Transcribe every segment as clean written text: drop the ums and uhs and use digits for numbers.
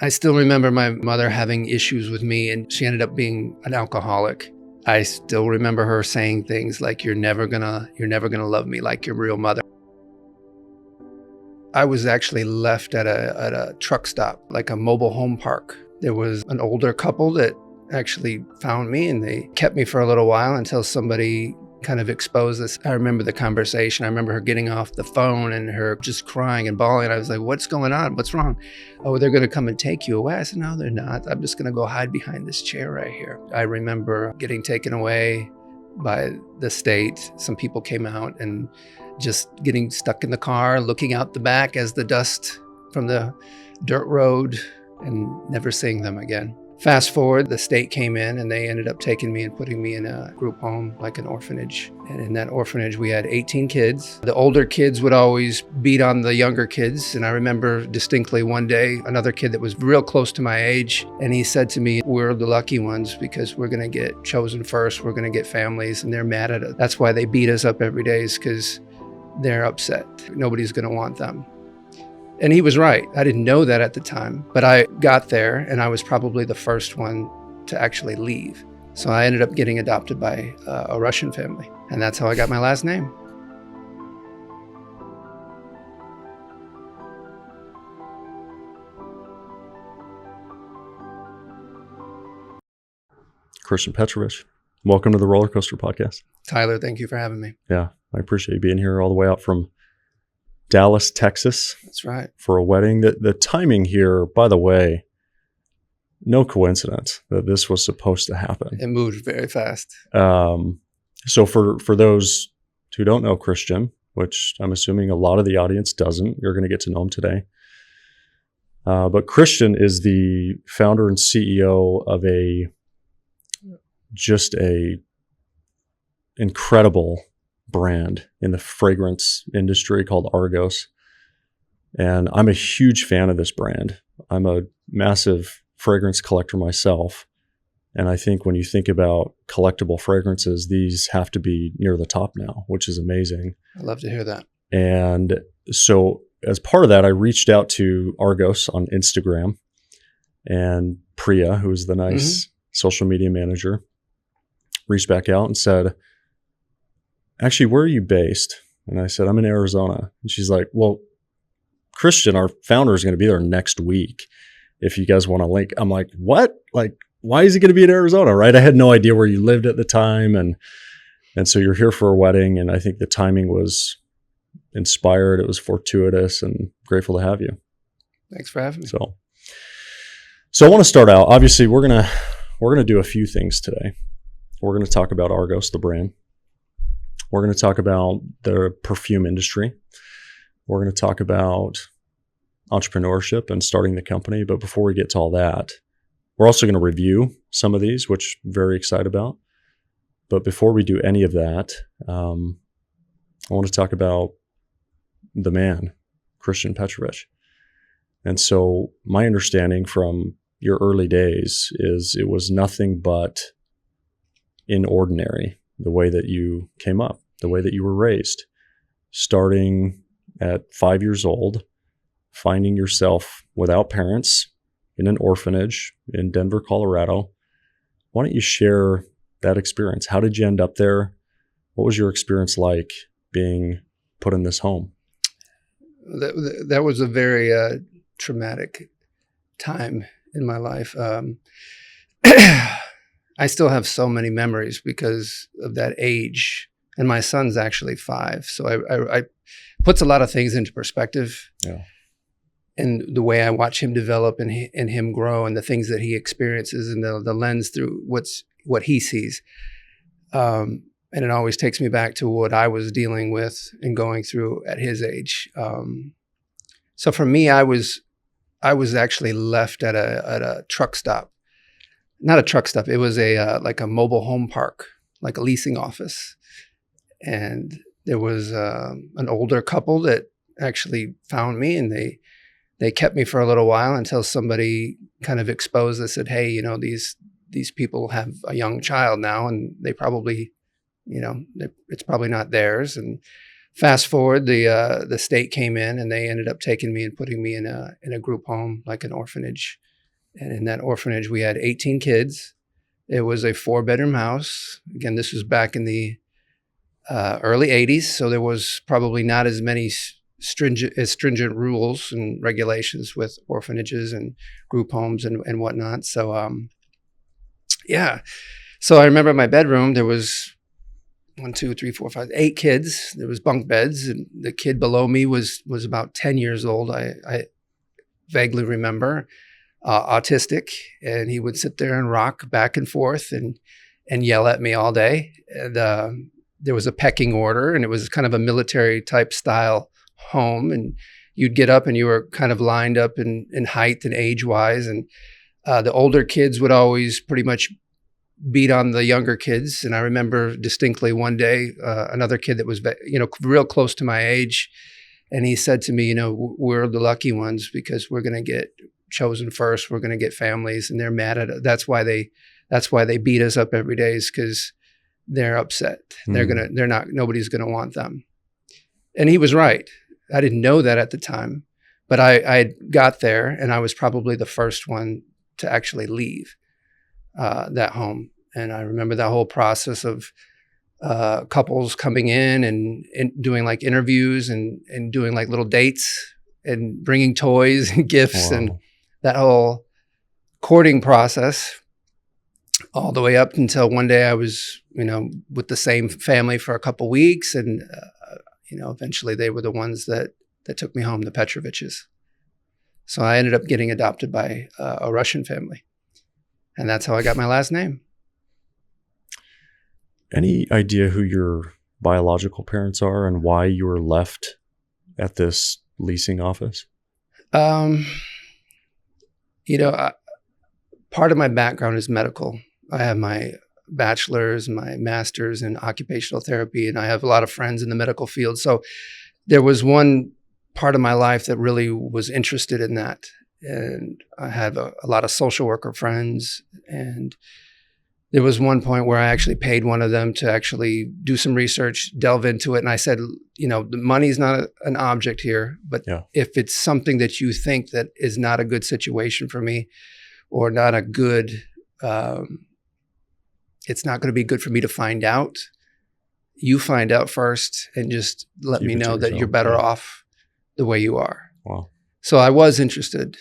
I still remember my mother having issues with me, and she ended up being an alcoholic. I still remember her saying things like, you're never gonna love me like your real mother. I was actually left at a truck stop, like a mobile home park. There was an older couple that actually found me, and they kept me for a little while until somebody kind of exposed this. I remember the conversation. I remember her getting off the phone and her just crying and bawling. I was like, what's going on? What's wrong? Oh, they're going to come and take you away. I said, no, they're not. I'm just going to go hide behind this chair right here. I remember getting taken away by the state. Some people came out and just getting stuck in the car, looking out the back as the dust from the dirt road, and never seeing them again. Fast forward, the state came in and they ended up taking me and putting me in a group home, like an orphanage. And in that orphanage, we had 18 kids. The older kids would always beat on the younger kids. And I remember distinctly one day, another kid that was real close to my age, and he said to me, we're the lucky ones because we're going to get chosen first. We're going to get families, and they're mad at us. That's why they beat us up every day, is because they're upset. Nobody's going to want them. And he was right. I didn't know that at the time, but I got there and I was probably the first one to actually leave. So I ended up getting adopted by a Russian family, and that's how I got my last name. Christian Petrovich, welcome to the Rollercoaster Podcast. Tyler, thank you for having me. Yeah, I appreciate you being here all the way out from Dallas, Texas. That's right. For a wedding. The timing here, by the way, no coincidence that this was supposed to happen. It moved very fast. So for those who don't know Christian, which I'm assuming a lot of the audience doesn't, you're going to get to know him today. But Christian is the founder and CEO of just a incredible brand in the fragrance industry called ARGOS. And I'm a huge fan of this brand. I'm a massive fragrance collector myself. And I think when you think about collectible fragrances, these have to be near the top now, which is amazing. I love to hear that. And so as part of that, I reached out to ARGOS on Instagram, and Priya, who is the nice social media manager, reached back out and said, actually, where are you based? And I said, I'm in Arizona. And she's like, well, Christian, our founder, is going to be there next week if you guys want to link. I'm like, what? Like, why is he going to be in Arizona, right? I had no idea where you lived at the time. And so you're here for a wedding, and I think the timing was inspired. It was fortuitous, and grateful to have you. Thanks for having me. So I want to start out. Obviously, we're gonna do a few things today. We're going to talk about ARGOS, the brand. We're going to talk about the perfume industry. We're going to talk about entrepreneurship and starting the company. But before we get to all that, we're also going to review some of these, which I'm very excited about. But before we do any of that, I want to talk about the man, Christian Petrovich. And so my understanding from your early days is it was nothing but inordinary, the way that you came up, the way that you were raised, starting at 5 years old, finding yourself without parents in an orphanage in Denver, Colorado. Why don't you share that experience? How did you end up there? What was your experience like being put in this home? That was a very traumatic time in my life. I still have so many memories because of that age, and my son's actually 5. So I puts a lot of things into perspective. Yeah. And the way I watch him develop and him grow, and the things that he experiences, and the lens through what he sees. And it always takes me back to what I was dealing with and going through at his age. So for me, I was actually left at a truck stop. Not a truck stop. It was like a mobile home park, like a leasing office. And there was an older couple that actually found me, and they kept me for a little while until somebody kind of exposed this, said, hey, these people have a young child now, and they probably, it's probably not theirs. And fast forward, the state came in and they ended up taking me and putting me in a group home, like an orphanage. And in that orphanage, we had 18 kids. It was a 4-bedroom house. Again, this was back in the early 80s. So there was probably not as many stringent rules and regulations with orphanages and group homes and whatnot. So, yeah. So I remember my bedroom, there was 1, 2, 3, 4, 5, 8 kids. There was bunk beds, and the kid below me was about 10 years old. I vaguely remember, autistic, and he would sit there and rock back and forth and yell at me all day. And there was a pecking order, and it was kind of a military type style home. And you'd get up, and you were kind of lined up in height and age wise. And the older kids would always pretty much beat on the younger kids. And I remember distinctly one day, another kid that was, real close to my age. And he said to me, we're the lucky ones because we're going to get chosen first. We're going to get families, and they're mad at us. That's why they beat us up every day, is because they're upset. Nobody's going to want them. And he was right. I didn't know that at the time, but I got there, and I was probably the first one to actually leave that home. And I remember that whole process of couples coming in and doing like interviews and doing like little dates and bringing toys and gifts. Wow. And that whole courting process all the way up until one day I was, with the same family for a couple weeks. And, eventually they were the ones that took me home, the Petroviches. So I ended up getting adopted by a Russian family. And that's how I got my last name. Any idea who your biological parents are and why you were left at this leasing office? Part of my background is medical. I have my bachelor's, my master's in occupational therapy, and I have a lot of friends in the medical field. So there was one part of my life that really was interested in that. And I had a lot of social worker friends. And there was one point where I actually paid one of them to actually do some research, delve into it. And I said, the money's not an object here, but if it's something that you think that is not a good situation for me, or not a good, it's not going to be good for me to find out. You find out first and just let me know that you're better off the way you are. Wow. So I was interested,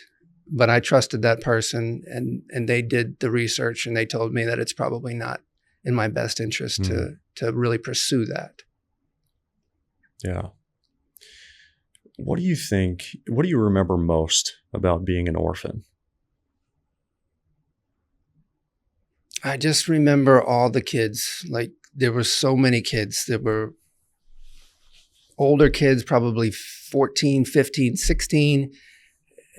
but I trusted that person, and they did the research, and they told me that it's probably not in my best interest to really pursue that. Yeah. What do you remember most about being an orphan? I just remember all the kids. Like, there were so many kids. There were older kids, probably 14, 15, 16.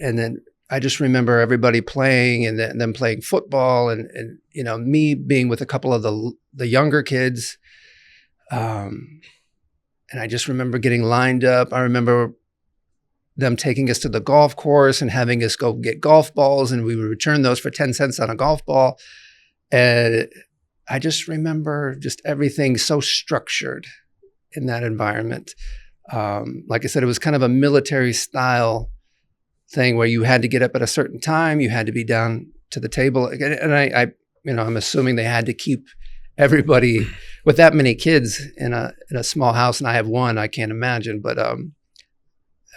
And then I just remember everybody playing, and them playing football, and me being with a couple of the younger kids. And I just remember getting lined up. I remember them taking us to the golf course and having us go get golf balls, and we would return those for 10 cents on a golf ball. And I just remember just everything so structured in that environment. Like I said, it was kind of a military style thing where you had to get up at a certain time, you had to be down to the table. And I'm assuming they had to keep everybody with that many kids in a small house. And I have one, I can't imagine, but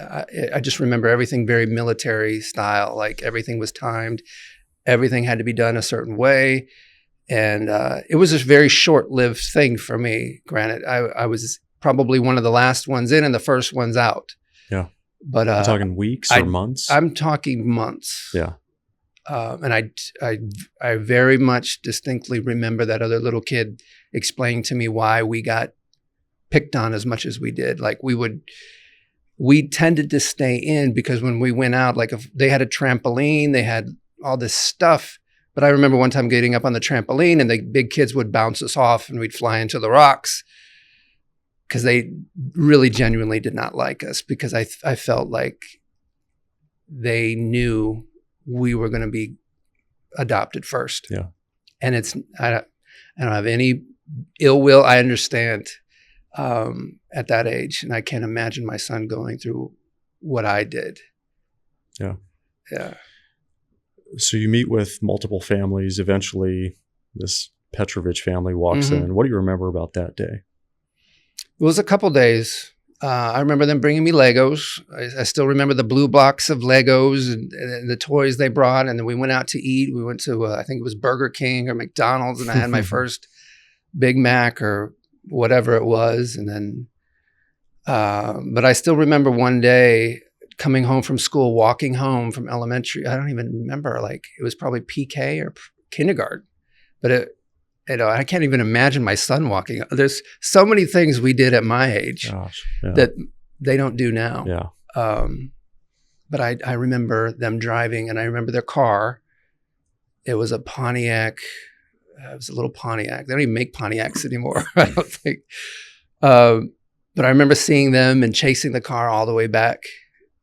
I just remember everything very military style. Like, everything was timed. Everything had to be done a certain way. And it was a very short-lived thing for me. Granted, I was probably one of the last ones in and the first ones out. Yeah. But you're talking weeks or months? I'm talking months. Yeah. And I very much distinctly remember that other little kid explaining to me why we got picked on as much as we did. Like, we tended to stay in because when we went out, like, if they had a trampoline, they had all this stuff. But I remember one time getting up on the trampoline, and the big kids would bounce us off, and we'd fly into the rocks, because they really genuinely did not like us, because I felt like they knew we were going to be adopted first. Yeah. And I don't have any ill will. I understand at that age, and I can't imagine my son going through what I did. Yeah. Yeah. So you meet with multiple families. Eventually, this Petrovich family walks in. What do you remember about that day? It was a couple days. I remember them bringing me Legos. I still remember the blue blocks of Legos and the toys they brought. And then we went out to eat. We went to, I think it was Burger King or McDonald's, and I had my first Big Mac or whatever it was. And then, but I still remember one day coming home from school, walking home from elementary. I don't even remember, like it was probably PK or kindergarten, but I can't even imagine my son walking. There's so many things we did at my age that they don't do now. Yeah. But I remember them driving, and I remember their car. It was a Pontiac. It was a little Pontiac. They don't even make Pontiacs anymore, I don't think. But I remember seeing them and chasing the car all the way back.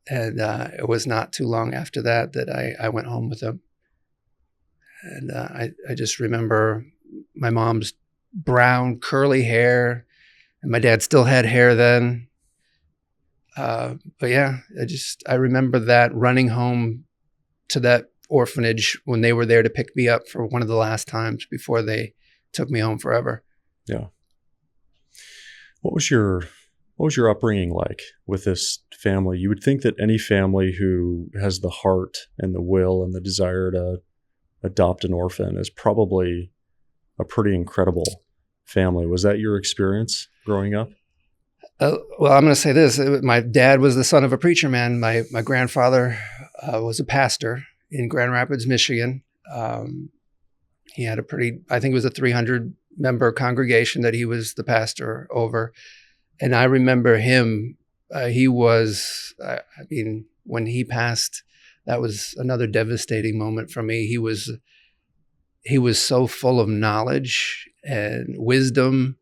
And it was not too long after that I went home with them. And I just remember my mom's brown curly hair, and my dad still had hair then. But yeah, I remember that running home to that orphanage when they were there to pick me up for one of the last times before they took me home forever. Yeah. What was your upbringing like with this family? You would think that any family who has the heart and the will and the desire to adopt an orphan is probably a pretty incredible family. Was that your experience growing up? Well, I'm going to say this. My dad was the son of a preacher man. My grandfather was a pastor in Grand Rapids, Michigan. He had I think it was a 300-member congregation that he was the pastor over. And I remember him, when he passed, that was another devastating moment for me. He was so full of knowledge and wisdom.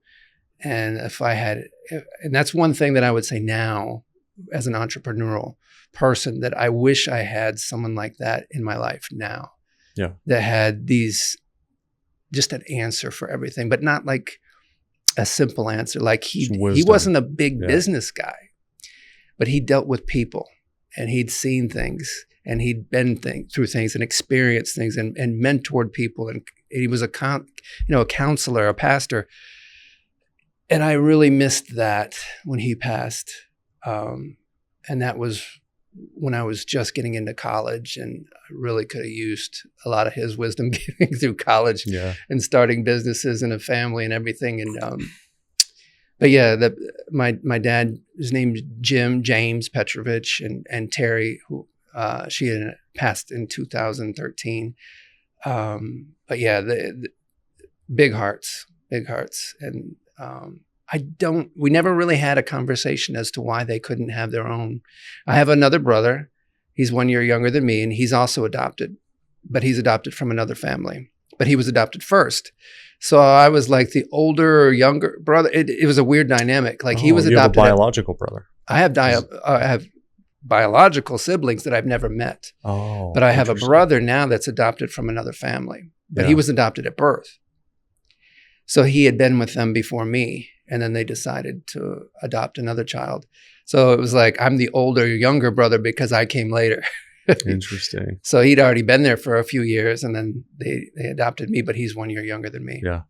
And and that's one thing that I would say now as an entrepreneurial person, that I wish I had someone like that in my life now. Yeah. That had just an answer for everything, but not like a simple answer. Like he wasn't a big business guy, but he dealt with people, and he'd seen things, and he'd been through things and experienced things and mentored people. And he was a counselor, a pastor. And I really missed that when he passed. And that was when I was just getting into college, and I really could have used a lot of his wisdom getting through college and starting businesses and a family and everything. And, but yeah, my dad, his name's James Petrovich, and Terry, who, she had passed in 2013. But yeah, the big hearts. And, we never really had a conversation as to why they couldn't have their own. I have another brother. He's 1 year younger than me, and he's also adopted, but he's adopted from another family, but he was adopted first. So I was like the older or younger brother. It was a weird dynamic. Like he was adopted. You have a biological brother. I have biological siblings that I've never met. Oh, but I have a brother now that's adopted from another family, but he was adopted at birth. So he had been with them before me, and then they decided to adopt another child. So it was like, I'm the older, younger brother because I came later. Interesting. So he'd already been there for a few years, and then they adopted me, but he's 1 year younger than me. Yeah.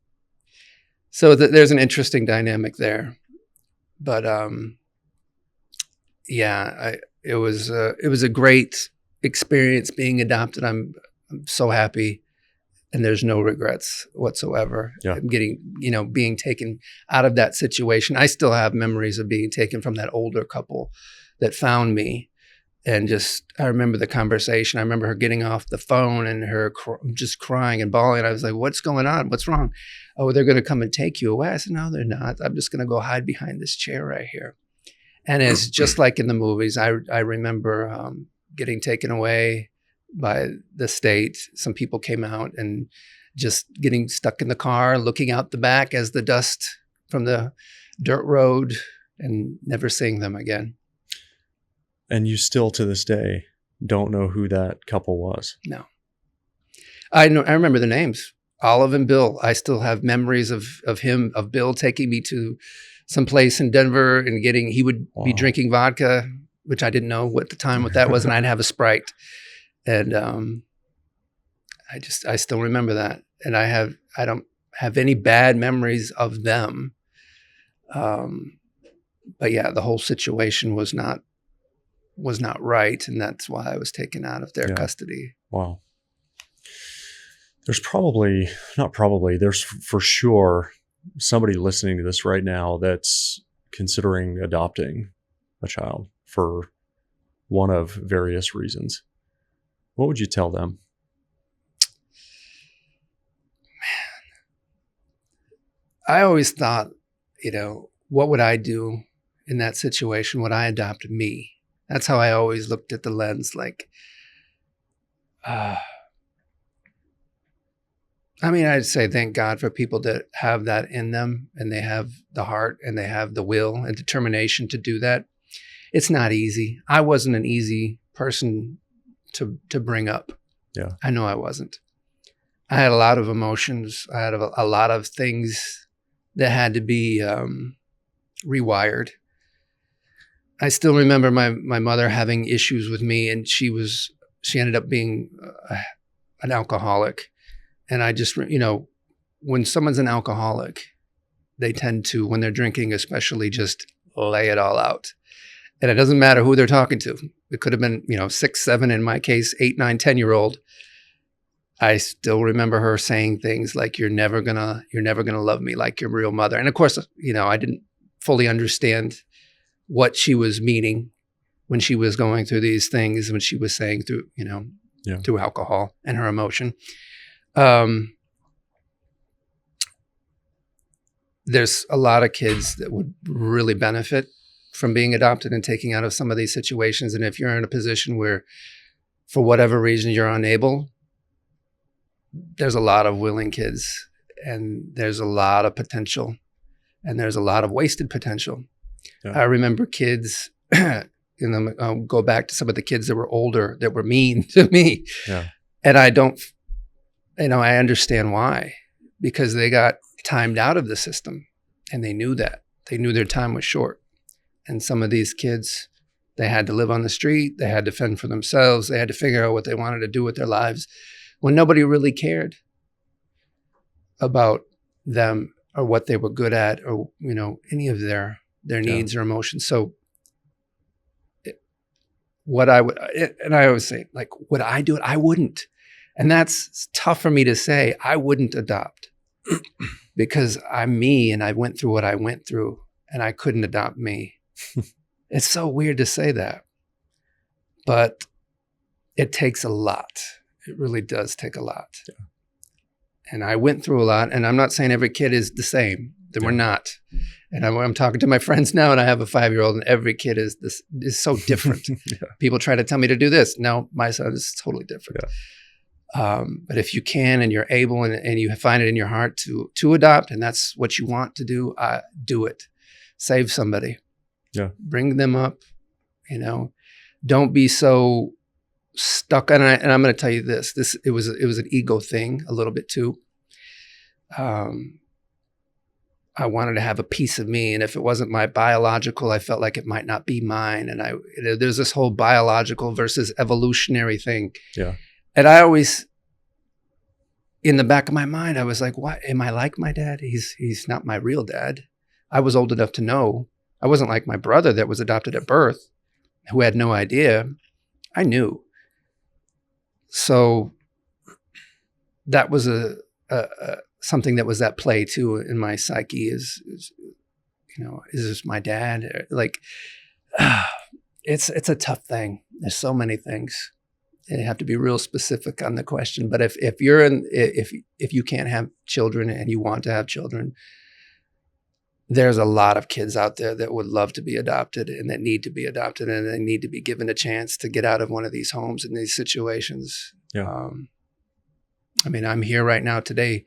So there's an interesting dynamic there. But it was a great experience being adopted. I'm so happy. And there's no regrets whatsoever. Yeah. Being taken out of that situation. I still have memories of being taken from that older couple that found me. And I remember the conversation. I remember her getting off the phone and her just crying and bawling. I was like, what's going on? What's wrong? Oh, they're going to come and take you away. I said, no, they're not. I'm just going to go hide behind this chair right here. And it's just like in the movies. I remember getting taken away by the state. Some people came out and just getting stuck in the car, looking out the back as the dust from the dirt road, and never seeing them again. And you still to this day don't know who that couple was? No. I remember the names, Olive and Bill. I still have memories of Bill taking me to some place in Denver and he would be drinking vodka, which I didn't know at the time what that was, and I'd have a Sprite. And I still remember that. And I don't have any bad memories of them. But yeah, the whole situation was not right. And that's why I was taken out of their custody. Wow. There's there's for sure somebody listening to this right now that's considering adopting a child for one of various reasons. What would you tell them? I always thought, what would I do in that situation? Would I adopt me? That's how I always looked at the lens. Like, I'd say thank God for people that have that in them, and they have the heart and they have the will and determination to do that. It's not easy. I wasn't an easy person to bring up. Yeah. I know I wasn't. I had a lot of emotions. I had a lot of things that had to be rewired. I still remember my mother having issues with me, and she ended up being an alcoholic. And I just, when someone's an alcoholic, they tend to, when they're drinking especially, just lay it all out. And it doesn't matter who they're talking to. It could have been, 6, 7, in my case, 8, 9, 10-year-old. I still remember her saying things like, you're never gonna love me like your real mother. And of course, I didn't fully understand what she was meaning when she was going through these things, when she was saying through, through alcohol and her emotion. There's a lot of kids that would really benefit from being adopted and taking out of some of these situations. And if you're in a position where, for whatever reason, you're unable, there's a lot of willing kids, and there's a lot of potential, and there's a lot of wasted potential. Yeah. I remember kids, go back to some of the kids that were older, that were mean to me. Yeah. And I don't, I understand why, because they got timed out of the system, and they knew that. They knew their time was short. And some of these kids, they had to live on the street. They had to fend for themselves. They had to figure out what they wanted to do with their lives, when nobody really cared about them or what they were good at, or, any of their needs or emotions. So and I always say, like, would I do it? I wouldn't. And that's tough for me to say. I wouldn't adopt because I'm me, and I went through what I went through, and I couldn't adopt me. It's so weird to say that, but it takes a lot. It really does take a lot. Yeah. And I went through a lot, and I'm not saying every kid is the same. We're not. And I'm talking to my friends now, and I have a 5-year-old, and every kid is so different. Yeah. People try to tell me to do this. No, my son is totally different. Yeah. But if you can, and you're able, and you find it in your heart to adopt, and that's what you want to do, do it. Save somebody. Yeah. Bring them up. Don't be so stuck. And I'm going to tell you this. It was an ego thing a little bit too. I wanted to have a piece of me, and if it wasn't my biological, I felt like it might not be mine. And there's this whole biological versus evolutionary thing. Yeah. And I always, in the back of my mind, I was like, "What? Am I like my dad? He's not my real dad." I was old enough to know. I wasn't like my brother that was adopted at birth, who had no idea. I knew. So that was something that was at play too in my psyche. Is this my dad? Like, it's a tough thing. There's so many things. You have to be real specific on the question. But if you can't have children and you want to have children, there's a lot of kids out there that would love to be adopted, and that need to be adopted, and they need to be given a chance to get out of one of these homes and these situations. Yeah. I'm here right now today.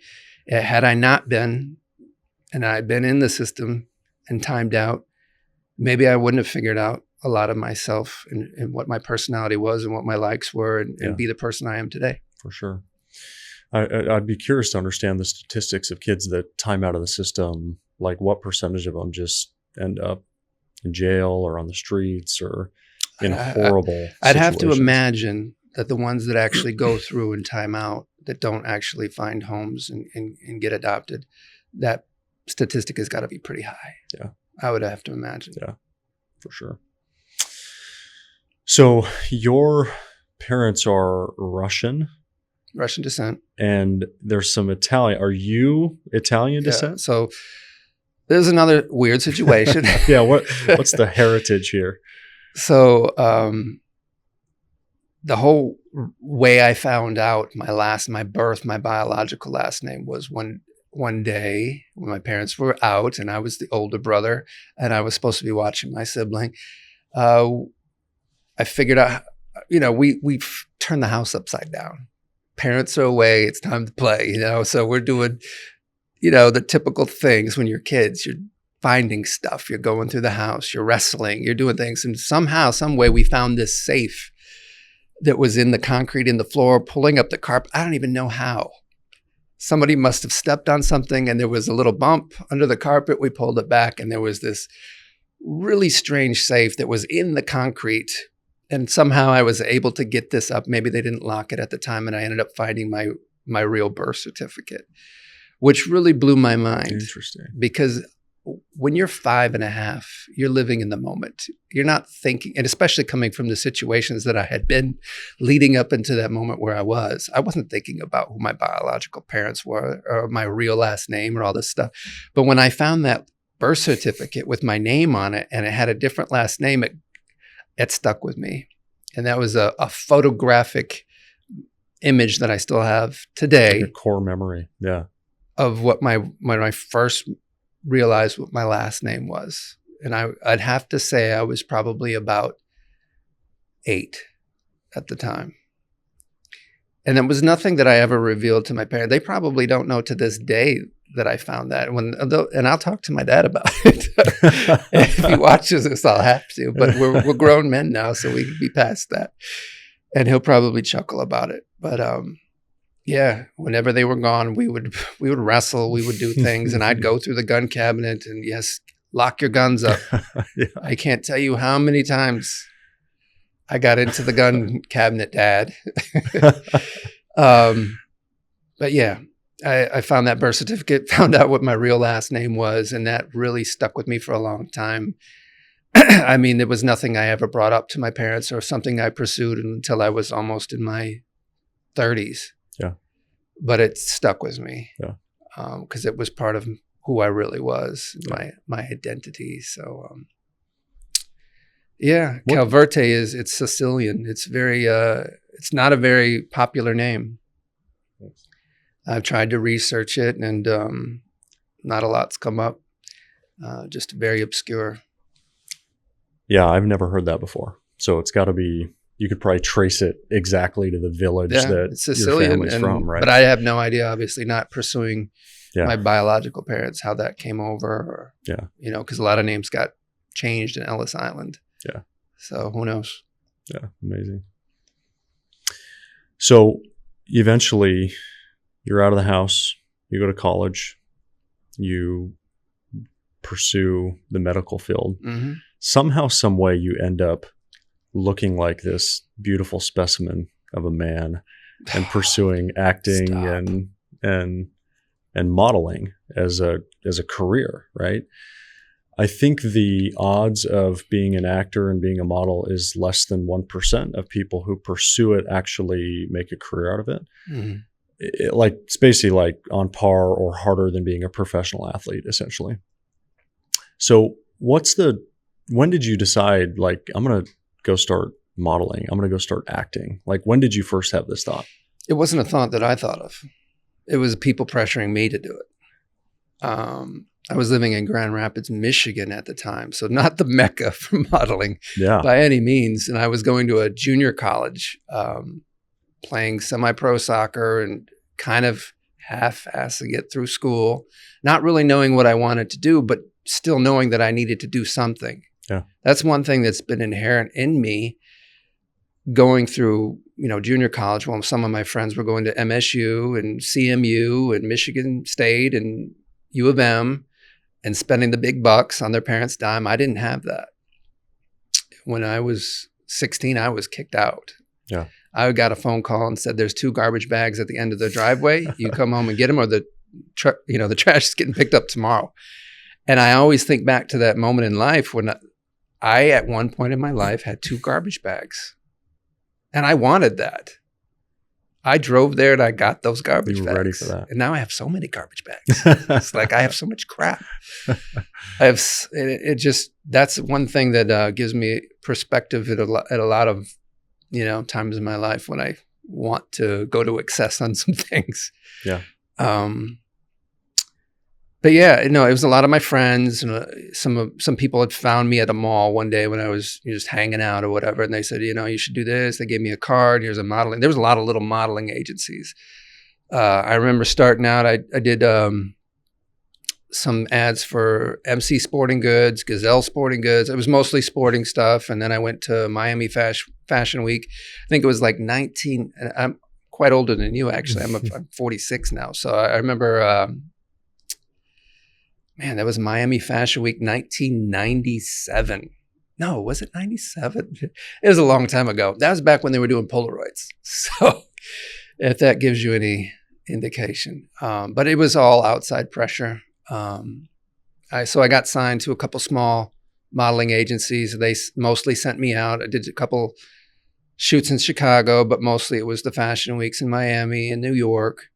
Had I not been, and I'd been in the system and timed out, maybe I wouldn't have figured out a lot of myself and what my personality was and what my likes were, and be the person I am today. For sure. I'd be curious to understand the statistics of kids that time out of the system. Like, what percentage of them just end up in jail or on the streets or in horrible I'd have to imagine that the ones that actually go through and time out, that don't actually find homes and get adopted, that statistic has got to be pretty high. Yeah. I would have to imagine. Yeah, for sure. So your parents are Russian descent. And there's some Italian. Are you Italian Yeah. descent? So there's another weird situation. Yeah. What's the heritage here? So the whole way I found out my biological last name was one day when my parents were out and I was the older brother and I was supposed to be watching my sibling. I figured out, we've turned the house upside down. Parents are away. It's time to play, so we're doing, the typical things when you're kids. You're finding stuff. You're going through the house. You're wrestling. You're doing things. And somehow, some way, we found this safe that was in the concrete in the floor, pulling up the carpet. I don't even know how. Somebody must have stepped on something and there was a little bump under the carpet. We pulled it back and there was this really strange safe that was in the concrete. And somehow I was able to get this up. Maybe they didn't lock it at the time. And I ended up finding my real birth certificate, which really blew my mind. Interesting. Because when you're 5.5, you're living in the moment. You're not thinking, and especially coming from the situations that I had been leading up into that moment where I wasn't thinking about who my biological parents were or my real last name or all this stuff. But when I found that birth certificate with my name on it and it had a different last name, it stuck with me. And that was a photographic image that I still have today. Like a core memory. Yeah. Of when I first realized what my last name was. And I'd have to say I was probably about 8 at the time. And it was nothing that I ever revealed to my parents. They probably don't know to this day that I found that. And I'll talk to my dad about it. If he watches this, I'll have to. But we're grown men now, so we can be past that. And he'll probably chuckle about it. But yeah, whenever they were gone, we would wrestle, we would do things, and I'd go through the gun cabinet and yes, lock your guns up. Yeah. I can't tell you how many times I got into the gun cabinet, Dad. But yeah, I found that birth certificate, found out what my real last name was, and that really stuck with me for a long time. I mean, there was nothing I ever brought up to my parents or something I pursued until I was almost in my 30s. Yeah. But it stuck with me. Yeah. Because it was part of who I really was, Yeah. my identity. So, yeah, Calverte it's Sicilian. It's very, it's not a very popular name. Yes. I've tried to research it and not a lot's come up. Just very obscure. Yeah, I've never heard that before. So it's got to be, you could probably trace it exactly to the village that it's Sicilian, your family's from, right? But I have no idea, obviously, not pursuing my biological parents, how that came over. Or, because a lot of names got changed in Ellis Island. Yeah. So who knows? Yeah, amazing. So eventually you're out of the house, you go to college, you pursue the medical field. Mm-hmm. Somehow, some way you end up looking like this beautiful specimen of a man and pursuing acting and modeling as a career, right? I think the odds of being an actor and being a model is less than 1% of people who pursue it actually make a career out of it. Mm-hmm. It's basically like on par or harder than being a professional athlete, essentially. So when did you decide, like, I'm going to go start modeling? I'm going to go start acting. Like, when did you first have this thought? It wasn't a thought that I thought of. It was people pressuring me to do it. I was living in Grand Rapids, Michigan at the time, so not the mecca for modeling by any means. And I was going to a junior college, playing semi-pro soccer and kind of half-assing it through school, not really knowing what I wanted to do, but still knowing that I needed to do something. Yeah. That's one thing that's been inherent in me going through, junior college. Well, some of my friends were going to MSU and CMU and Michigan State and U of M and spending the big bucks on their parents' dime. I didn't have that. When I was 16, I was kicked out. Yeah. I got a phone call and said, there's 2 garbage bags at the end of the driveway. You come home and get them, or the trash is getting picked up tomorrow. And I always think back to that moment in life when I at one point in my life, had 2 garbage bags. And I wanted that. I drove there and I got those garbage bags. You were ready for that. And now I have so many garbage bags. It's like I have so much crap. That's one thing that gives me perspective at a lot of, times in my life when I want to go to excess on some things. Yeah. But yeah, it was a lot of my friends, and some people had found me at a mall one day when I was just hanging out or whatever, and they said, you should do this. They gave me a card. Here's a modeling. There was a lot of little modeling agencies. I remember starting out. I did some ads for MC Sporting Goods, Gazelle Sporting Goods. It was mostly sporting stuff, and then I went to Miami Fashion Week. I think it was like 19. I'm quite older than you, actually. I'm 46 now, so I remember. Man, that was Miami Fashion Week 1997. No, was it 97? It was a long time ago. That was back when they were doing Polaroids. So if that gives you any indication. But it was all outside pressure. So I got signed to a couple small modeling agencies. They mostly sent me out. I did a couple shoots in Chicago, but mostly it was the fashion weeks in Miami and New York.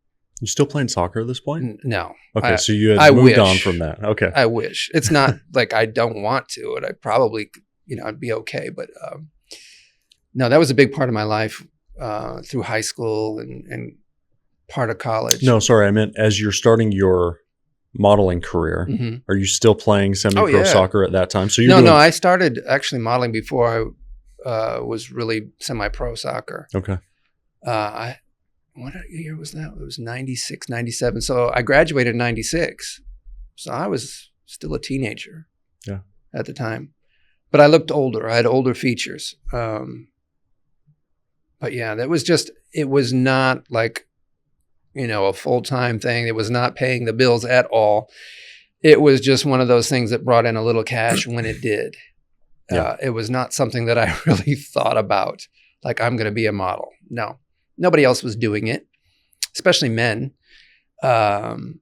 You still playing soccer at this point? No. Okay, so you had moved on from that. Okay. I wish. It's not like I don't want to, and I probably, I'd be okay. But no, that was a big part of my life through high school and part of college. No, sorry. I meant as you're starting your modeling career, are you still playing semi-pro soccer at that time? So No, I started actually modeling before I was really semi-pro soccer. Okay. What year was that? It was 96, 97. So I graduated in 96. So I was still a teenager at the time. But I looked older. I had older features. But yeah, it was not like, a full-time thing. It was not paying the bills at all. It was just one of those things that brought in a little cash when it did. Yeah. It was not something that I really thought about, like I'm going to be a model. No. Nobody else was doing it, especially men. Really.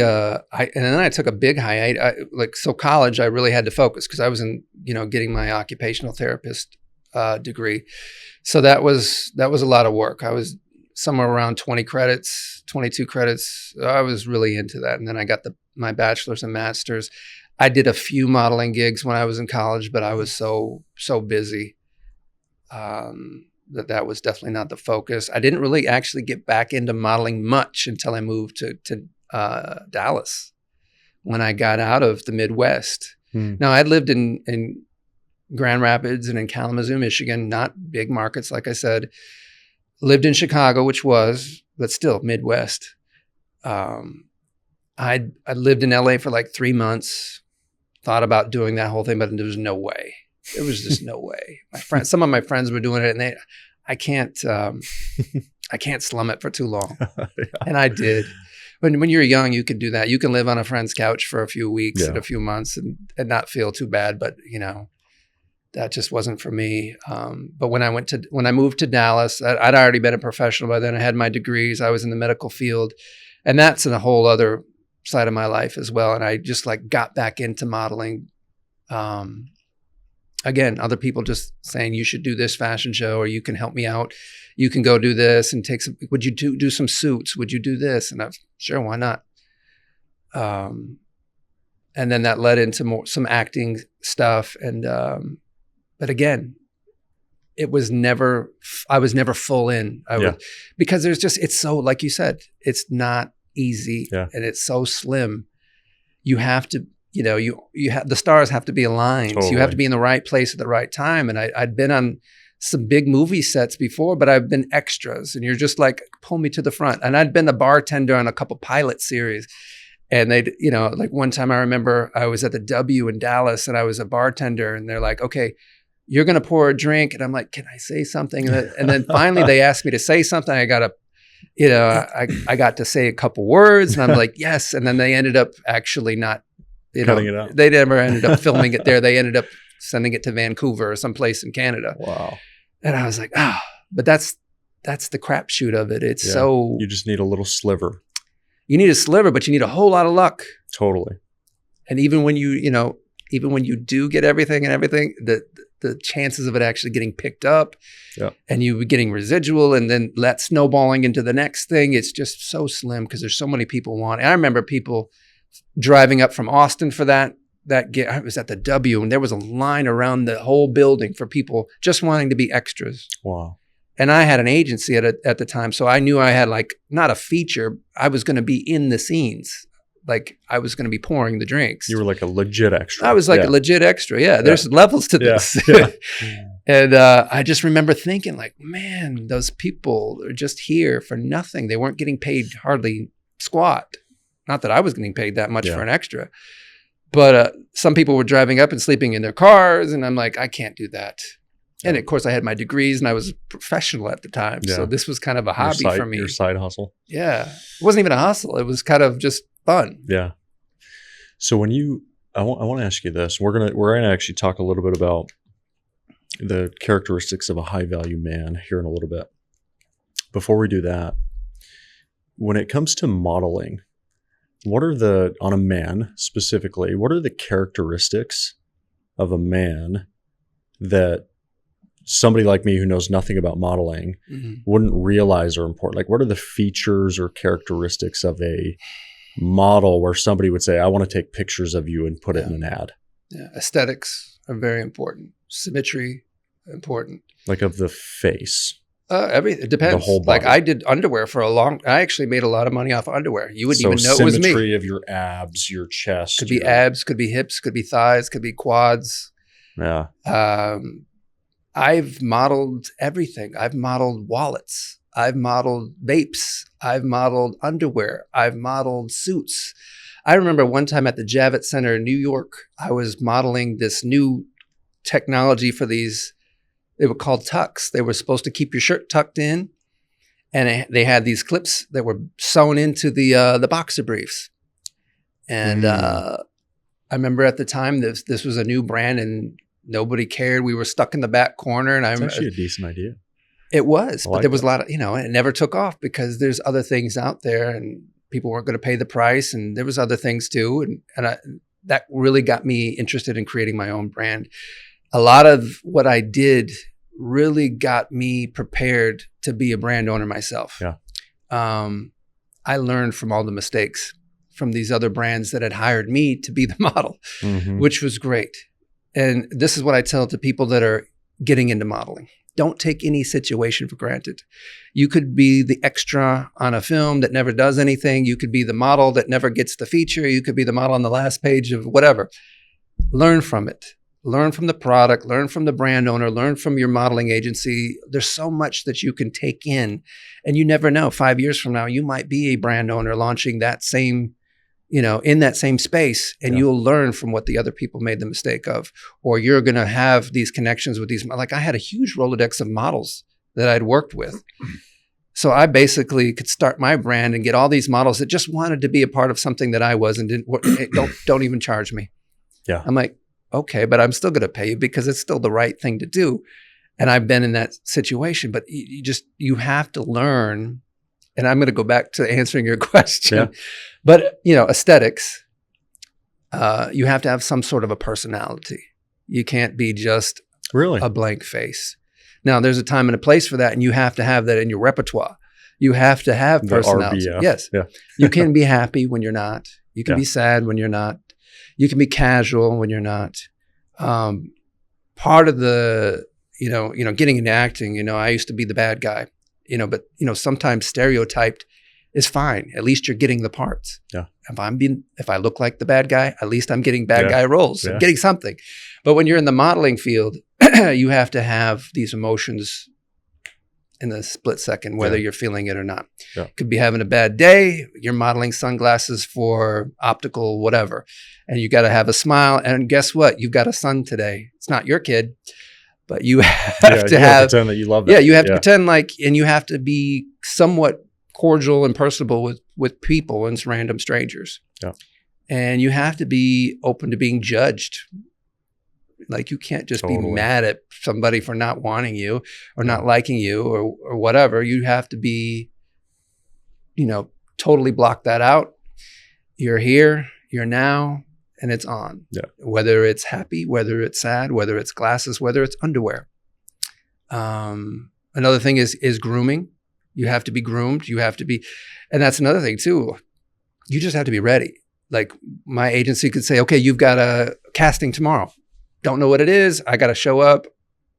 And then I took a big hiatus. College, I really had to focus because I was getting my occupational therapist degree. So that was a lot of work. I was somewhere around 20 credits, 22 credits. I was really into that. And then I got my bachelor's and master's. I did a few modeling gigs when I was in college, but I was so busy. That was definitely not the focus. I didn't really actually get back into modeling much until I moved to Dallas when I got out of the Midwest. Now, I'd lived in Grand Rapids and in Kalamazoo, Michigan, not big markets, like I said. Lived in Chicago, but still Midwest. I lived in LA for like 3 months, thought about doing that whole thing, but there was no way. There was just no way. Some of my friends were doing it, and I can't slum it for too long. And I did. When you're young, you could do that. You can live on a friend's couch for a few weeks and a few months and not feel too bad. But that just wasn't for me. But when I moved to Dallas, I'd already been a professional by then. I had my degrees. I was in the medical field, and that's in a whole other side of my life as well. And I just got back into modeling. Again, other people just saying, you should do this fashion show, or you can help me out. You can go do this and take some, would you do some suits? Would you do this? And I was, sure, why not? And then that led into some acting stuff. And, but again, I was never full in. Because it's so, like you said, it's not easy and it's so slim. You have to, you have, the stars have to be aligned. Totally. You have to be in the right place at the right time. And I'd been on some big movie sets before, but I've been extras, and you're just like, pull me to the front. And I'd been a bartender on a couple pilot series, and they'd, one time I remember I was at the W in Dallas and I was a bartender, and they're like, okay, you're going to pour a drink. And I'm like, can I say something? And then finally they asked me to say something. I got I got to say a couple words, and I'm like, yes. And then they ended up actually not, cutting it out. They never ended up filming it there. They ended up sending it to Vancouver or someplace in Canada. Wow. And I was like, but that's the crapshoot of it. It's so you just need a little sliver. You need a sliver, but you need a whole lot of luck. Totally. And even when even when you do get everything, the chances of it actually getting picked up and you getting residual and then that snowballing into the next thing, it's just so slim because there's so many people want it. And I remember people driving up from Austin for that I was at the W and there was a line around the whole building for people just wanting to be extras. Wow. And I had an agency at the time. So I knew I had like, not a feature, I was going to be in the scenes. Like I was going to be pouring the drinks. You were like a legit extra. I was like a legit extra. Yeah. There's levels to this. Yeah. And I just remember thinking like, man, those people are just here for nothing. They weren't getting paid hardly squat. Not that I was getting paid that much for an extra. But some people were driving up and sleeping in their cars. And I'm like, I can't do that. And of course, I had my degrees and I was a professional at the time. Yeah. So this was kind of a hobby for me. Your side hustle. Yeah. It wasn't even a hustle. It was kind of just fun. Yeah. So when I want to ask you this. We're gonna actually talk a little bit about the characteristics of a high value man here in a little bit. Before we do that, when it comes to modeling, on a man specifically, what are the characteristics of a man that somebody like me who knows nothing about modeling wouldn't realize are important? Like, what are the features or characteristics of a model where somebody would say, I want to take pictures of you and put it in an ad? Yeah. Aesthetics are very important. Symmetry, important. Like of the face. Everything. It depends. The whole body. Like I did underwear I actually made a lot of money off of underwear. You wouldn't even know it was me. Symmetry of your abs, your chest. Could be abs, could be hips, could be thighs, could be quads. Yeah. I've modeled everything. I've modeled wallets. I've modeled vapes. I've modeled underwear. I've modeled suits. I remember one time at the Javits Center in New York, I was modeling this new technology for these. They were called tucks. They were supposed to keep your shirt tucked in. And they had these clips that were sewn into the boxer briefs. And I remember at the time, this was a new brand and nobody cared. We were stuck in the back corner. And It's actually a decent idea. It was, but there was a lot of, it never took off because there's other things out there and people weren't going to pay the price. And there was other things too. And that really got me interested in creating my own brand. A lot of what I did really got me prepared to be a brand owner myself. Yeah. I learned from all the mistakes from these other brands that had hired me to be the model, which was great. And this is what I tell to people that are getting into modeling. Don't take any situation for granted. You could be the extra on a film that never does anything. You could be the model that never gets the feature. You could be the model on the last page of whatever. Learn from it. Learn from the product, learn from the brand owner, learn from your modeling agency. There's so much that you can take in, and you never know. 5 years from now, you might be a brand owner launching that same, in that same space, and you'll learn from what the other people made the mistake of, or you're going to have these connections with these. Like I had a huge Rolodex of models that I'd worked with. So I basically could start my brand and get all these models that just wanted to be a part of something that I was and don't even charge me. Yeah. I'm like, okay, but I'm still going to pay you because it's still the right thing to do. And I've been in that situation, but you have to learn. And I'm going to go back to answering your question, but aesthetics, you have to have some sort of a personality. You can't be just a blank face. Now there's a time and a place for that. And you have to have that in your repertoire. You have to have personality. Yes. Yeah. You can be happy when you're not. You can be sad when you're not. You can be casual when you're not. Part of the, getting into acting, I used to be the bad guy, but sometimes stereotyped is fine. At least you're getting the parts. Yeah. If I look like the bad guy, at least I'm getting bad guy roles. I'm getting something. But when you're in the modeling field, you have to have these emotions in the split second, whether you're feeling it or not. Yeah. Could be having a bad day. You're modeling sunglasses for optical, whatever. And you got to have a smile. And guess what? You've got a son today. It's not your kid, but you have to pretend that you love that. Yeah, you have to pretend and you have to be somewhat cordial and personable with people and random strangers. Yeah. And you have to be open to being judged. Like, you can't just Totally. be mad at somebody for not wanting you or not liking you or whatever. You have to be, totally block that out. You're here, you're now, and it's on. Yeah. Whether it's happy, whether it's sad, whether it's glasses, whether it's underwear. Another thing is grooming. You have to be groomed. You have to be, and that's another thing too. You just have to be ready. Like, my agency could say, okay, you've got a casting tomorrow. Don't know what it is. I got to show up.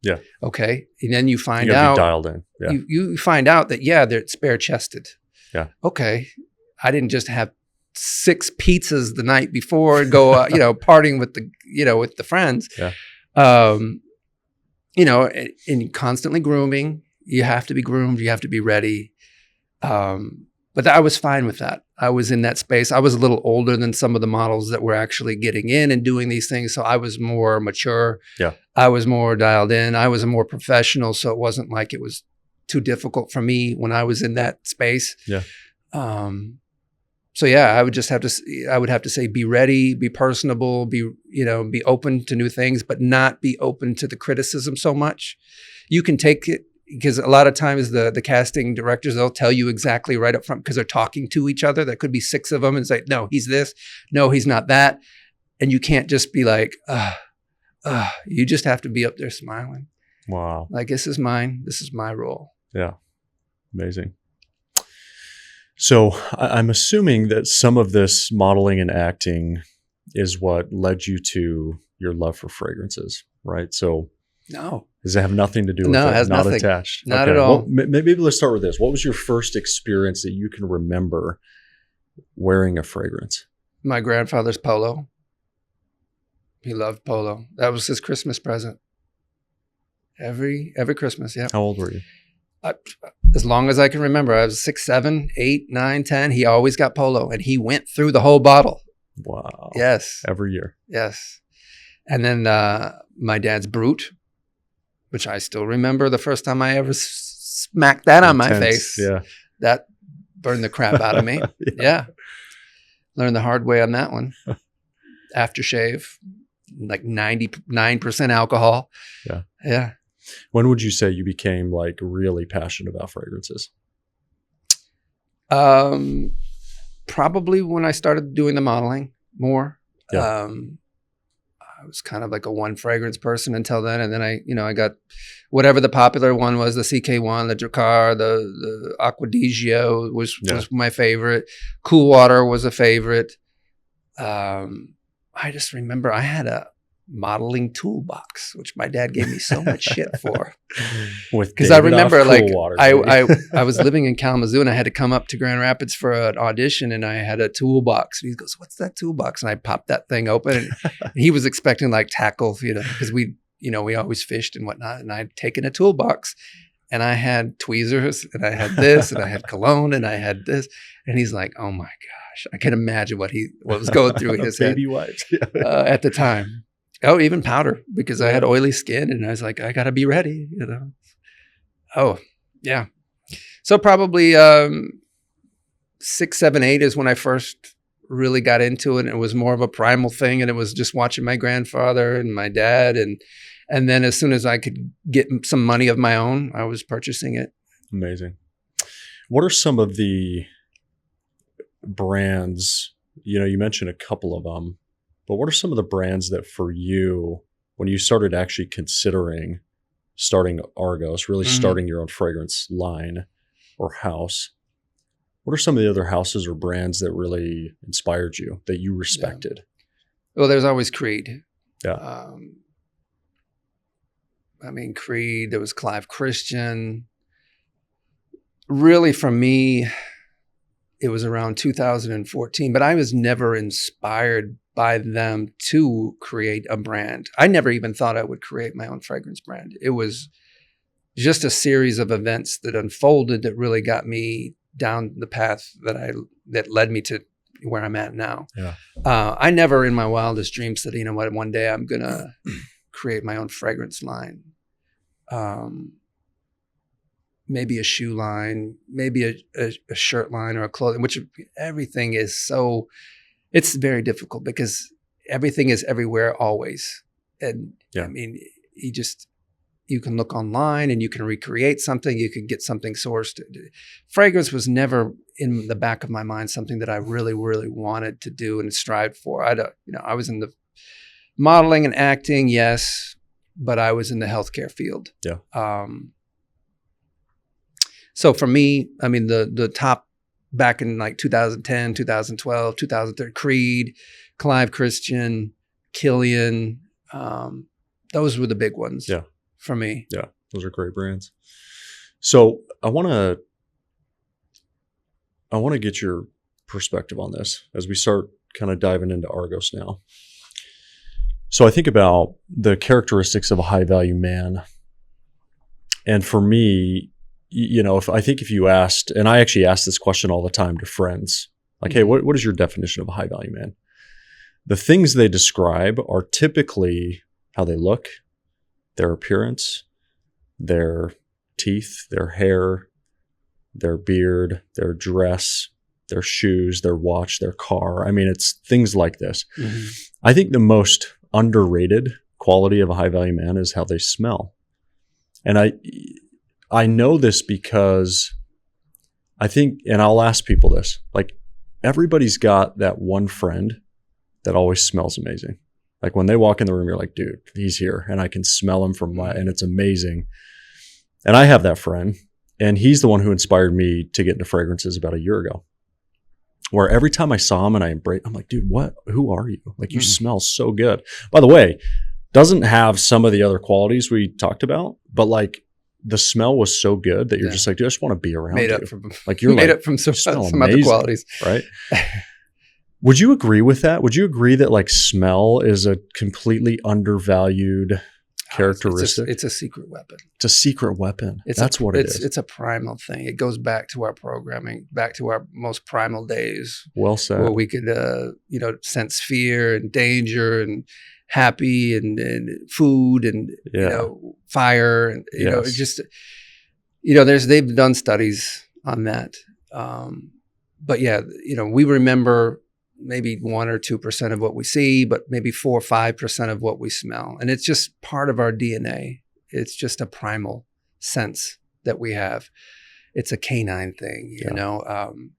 Yeah. Okay. And then you find You gotta out. be dialed in. Yeah. You find out that, they're bare chested. Yeah. Okay. I didn't just have 6 pizzas the night before and go, partying with the friends. Yeah. And constantly grooming. You have to be groomed. You have to be ready. But I was fine with that. I was in that space. I was a little older than some of the models that were actually getting in and doing these things. So I was more mature. Yeah. I was more dialed in. I was a more professional. So it wasn't like it was too difficult for me when I was in that space. Yeah. So I would have to say, be ready, be personable, be open to new things, but not be open to the criticism so much. You can take it, because a lot of times the casting directors, they'll tell you exactly right up front because they're talking to each other. There could be 6 of them and say, no, he's this. No, he's not that. And you can't just be like, you just have to be up there smiling. Wow. Like, this is mine. This is my role. Yeah. Amazing. So I'm assuming that some of this modeling and acting is what led you to your love for fragrances, right? So no. Does it have nothing to do with No, it? it has Not nothing. attached. Not at all. Well, maybe let's start with this. What was your first experience that you can remember wearing a fragrance? My grandfather's polo. He loved polo. That was his Christmas present. Every Christmas, yeah. How old were you? As long as I can remember, I was 6, 7, 8, 9, 10. He always got polo, and he went through the whole bottle. Wow. Yes. Every year. Yes. And then my dad's Brute, which I still remember the first time I ever smacked that on my face. Yeah. That burned the crap out of me. Yeah. Learned the hard way on that one. Aftershave, like 99% alcohol. Yeah. Yeah. When would you say you became like really passionate about fragrances? Probably when I started doing the modeling more. Yeah. I was kind of like a one fragrance person until then. And then I got whatever the popular one was, the CK1, the Dracar, the Acquadigio was my favorite. Cool Water was a favorite. I just remember I had a modeling toolbox, which my dad gave me so much shit for. Because I remember I was living in Kalamazoo and I had to come up to Grand Rapids for an audition and I had a toolbox. And he goes, "What's that toolbox?" And I popped that thing open and he was expecting like tackle, because we always fished and whatnot. And I'd taken a toolbox and I had tweezers and I had this and I had cologne and I had this. And he's like, "Oh my gosh, I can imagine what was going through his head baby wipes at the time." Oh, even powder, because I had oily skin and I was like, I got to be ready, Oh, yeah. So probably 6, 7, 8 is when I first really got into it. And it was more of a primal thing. And it was just watching my grandfather and my dad. And then as soon as I could get some money of my own, I was purchasing it. Amazing. What are some of the brands, you mentioned a couple of them, but what are some of the brands that for you, when you started actually considering starting ARGOS, really starting your own fragrance line or house, what are some of the other houses or brands that really inspired you, that you respected? Yeah. Well, there's always Creed. Yeah. Creed, there was Clive Christian. Really, for me, it was around 2014, but I was never inspired by them to create a brand. I never even thought I would create my own fragrance brand. It was just a series of events that unfolded that really got me down the path that led me to where I'm at now. Yeah. I never in my wildest dreams said, one day I'm going to create my own fragrance line. Maybe a shoe line, maybe a shirt line or a clothing, which everything is it's very difficult because everything is everywhere always. And Yeah. I mean, you can look online and you can recreate something. You can get something sourced. Fragrance was never in the back of my mind something that I really, really wanted to do and strived for. I was in the modeling and acting, yes, but I was in the healthcare field. Yeah. So for me, I mean, the top back in like 2010, 2012, 2013, Creed, Clive Christian, Killian, those were the big ones. Yeah. For me. Yeah, those are great brands. So I want to get your perspective on this as we start kind of diving into ARGOS now. So I think about the characteristics of a high value man. And for me, if you asked, and I actually ask this question all the time to friends, like, hey, what is your definition of a high value man? The things they describe are typically how they look, their appearance, their teeth, their hair, their beard, their dress, their shoes, their watch, their car. I mean, it's things like this. Mm-hmm. I think the most underrated quality of a high value man is how they smell. And I know this because I think, and I'll ask people this, like everybody's got that one friend that always smells amazing. Like when they walk in the room, you're like, dude, he's here and I can smell him and it's amazing. And I have that friend and he's the one who inspired me to get into fragrances about a year ago, where every time I saw him and I'm like, dude, who are you? Like you smell so good. By the way, doesn't have some of the other qualities we talked about, but like the smell was so good that you're just like, dude, I just want to be around you. Like you're made up from some other qualities. Right. Would you agree with that? Would you agree that like smell is a completely undervalued characteristic? It's a secret weapon. It's a secret weapon. That's what it is. It's a primal thing. It goes back to our programming, back to our most primal days. Well said. Where we could, sense fear and danger and happy and food and, fire. And, they've done studies on that. But yeah, we remember maybe 1 or 2% of what we see, but maybe 4 or 5% of what we smell. And it's just part of our DNA. It's just a primal sense that we have. It's a canine thing, and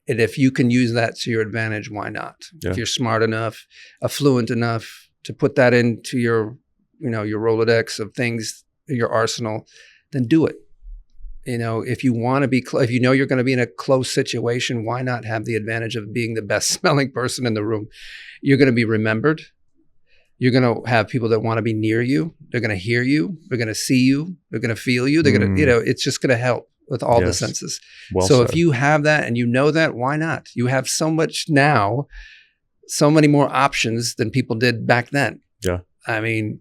if you can use that to your advantage, why not? Yeah. If you're smart enough, affluent enough to put that into your Rolodex of things, your arsenal, then do it. If you want to be, if you're going to be in a close situation, why not have the advantage of being the best smelling person in the room? You're going to be remembered. You're going to have people that want to be near you. They're going to hear you. They're going to see you. They're going to feel you. They're going to, it's just going to help with all the senses. Well so said. If you have that and you know that, why not? You have so much now, so many more options than people did back then. Yeah. I mean,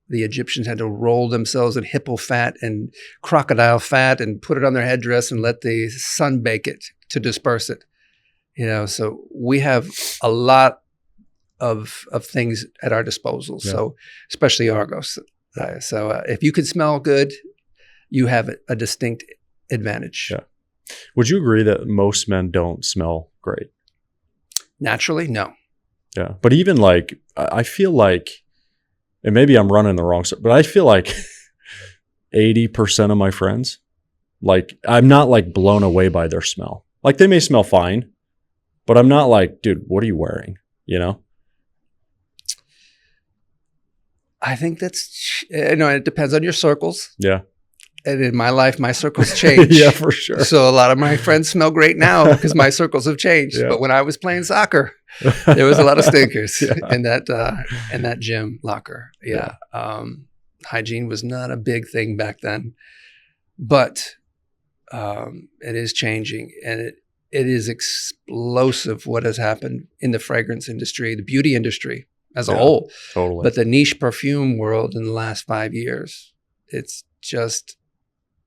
the Egyptians had to roll themselves in hippo fat and crocodile fat and put it on their headdress and let the sun bake it to disperse it. So we have a lot of things at our disposal. Yeah. So especially ARGOS. So if you can smell good, you have a distinct advantage. Yeah. Would you agree that most men don't smell great? Naturally, no. Yeah. But even like, I feel like, and maybe I'm running the wrong side, but I feel like 80% of my friends, like I'm not like blown away by their smell. Like they may smell fine, but I'm not like, dude, what are you wearing? I think that's, it depends on your circles. Yeah. And in my life, my circles change. Yeah, for sure. So a lot of my friends smell great now because my circles have changed. Yeah. But when I was playing soccer, there was a lot of stinkers in that gym locker. Yeah. Hygiene was not a big thing back then, but it is changing, and it is explosive what has happened in the fragrance industry, the beauty industry as a whole. Totally. But the niche perfume world in the last 5 years, it's just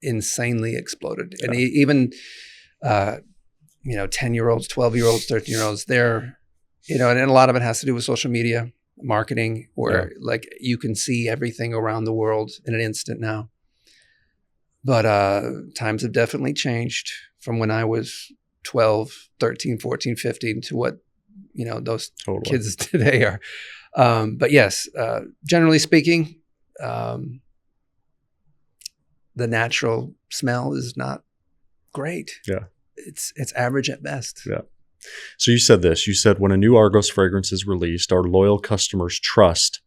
insanely exploded. And even 10-year-olds, 12-year-olds, 13-year-olds, they're, and a lot of it has to do with social media marketing, where like you can see everything around the world in an instant now. But times have definitely changed from when I was 12, 13, 14, 15 to what, those kids today are. But yes, generally speaking, the natural smell is not great. Yeah. It's average at best. Yeah. So you said this. You said, when a new ARGOS fragrance is released, our loyal customers trust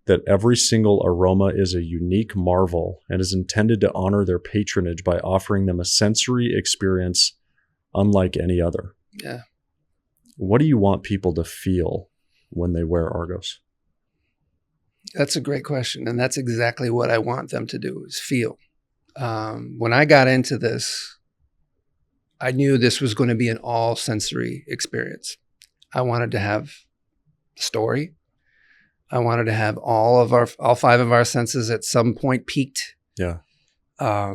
that every single aroma is a unique marvel and is intended to honor their patronage by offering them a sensory experience unlike any other. Yeah. What do you want people to feel when they wear ARGOS? That's a great question. And that's exactly what I want them to do, is feel. When I got into this, I knew this was going to be an all sensory experience. I wanted to have story. I wanted to have all 5 of our senses at some point peaked. Yeah. I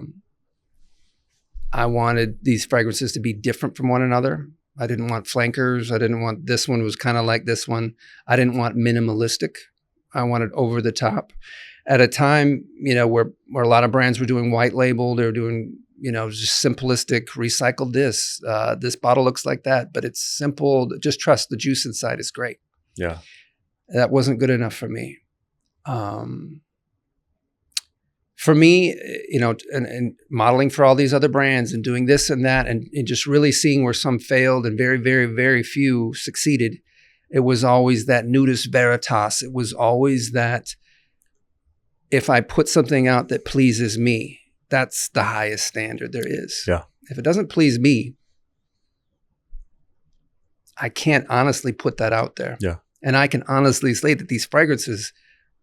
wanted these fragrances to be different from one another. I didn't want flankers. I didn't want this one was kind of like this one. I didn't want minimalistic. I wanted over the top. At a time, where a lot of brands were doing white label, they were doing, just simplistic, recycled this. This bottle looks like that, but it's simple. Just trust the juice inside is great. Yeah. That wasn't good enough for me. For me, and modeling for all these other brands and doing this and that and just really seeing where some failed and very, very, very few succeeded, it was always that nudus veritas. It was always that if I put something out that pleases me, that's the highest standard there is. Yeah. If it doesn't please me, I can't honestly put that out there. Yeah. And I can honestly say that these fragrances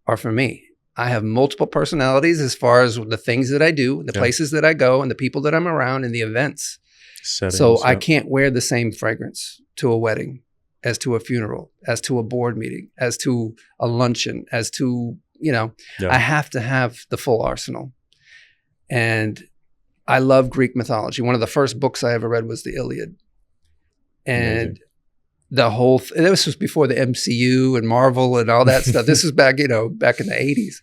are for me. I have multiple personalities as far as the things that I do, the places that I go, and the people that I'm around, and the events. Settings, so I can't wear the same fragrance to a wedding, as to a funeral, as to a board meeting, as to a luncheon, as to, I have to have the full arsenal. And I love Greek mythology. One of the first books I ever read was the Iliad. And the whole this was before the MCU and Marvel and all that stuff. This was back in the 80s.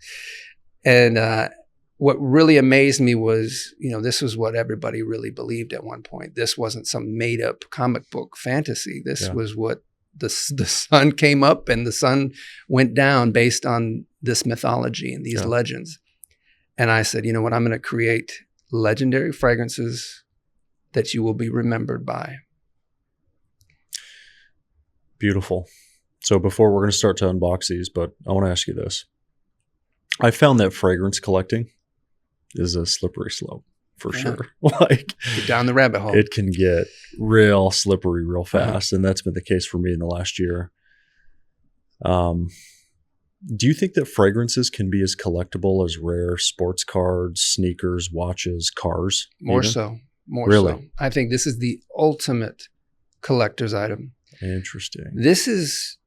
And what really amazed me was, this was what everybody really believed at one point. This wasn't some made up comic book fantasy. This was what the sun came up and the sun went down based on this mythology and these legends. And I said, you know what, I'm going to create legendary fragrances that you will be remembered by. Beautiful. So before we're going to start to unbox these, but I want to ask you this. I found that fragrance collecting is a slippery slope for sure. Like, get down the rabbit hole. It can get real slippery real fast. And that's been the case for me in the last year. Do you think that fragrances can be as collectible as rare sports cards, sneakers, watches, cars? More even? so. More Really? so. I think this is the ultimate collector's item. Interesting. This is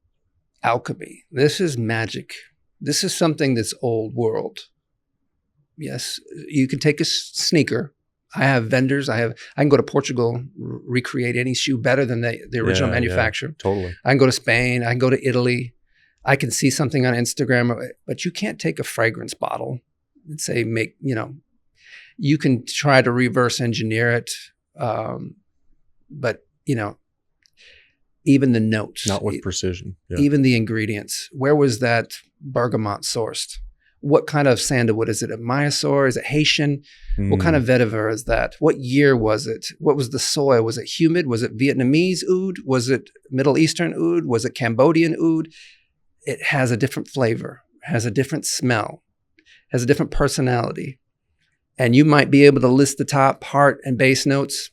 alchemy. This is magic. This is something that's old world. Yes, you can take a sneaker. I have vendors. I can go to Portugal, recreate any shoe better than the original manufacturer. Yeah, totally. I can go to Spain. I can go to Italy. I can see something on Instagram, but you can't take a fragrance bottle and say, you can try to reverse engineer it. But, even the notes. Not with precision. Yeah. Even the ingredients. Where was that bergamot sourced? What kind of sandalwood? Is it a Mysore? Is it Haitian? What kind of vetiver is that? What year was it? What was the soil? Was it humid? Was it Vietnamese oud? Was it Middle Eastern oud? Was it Cambodian oud? It has a different flavor, has a different smell, has a different personality. And you might be able to list the top, heart, and base notes,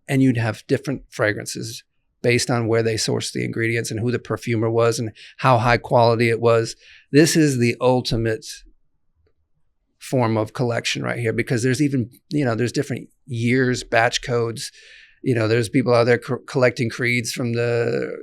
and you'd have different fragrances based on where they sourced the ingredients and who the perfumer was and how high quality it was. This is the ultimate form of collection right here, because there's even, there's different years, batch codes. There's people out there collecting creeds from the,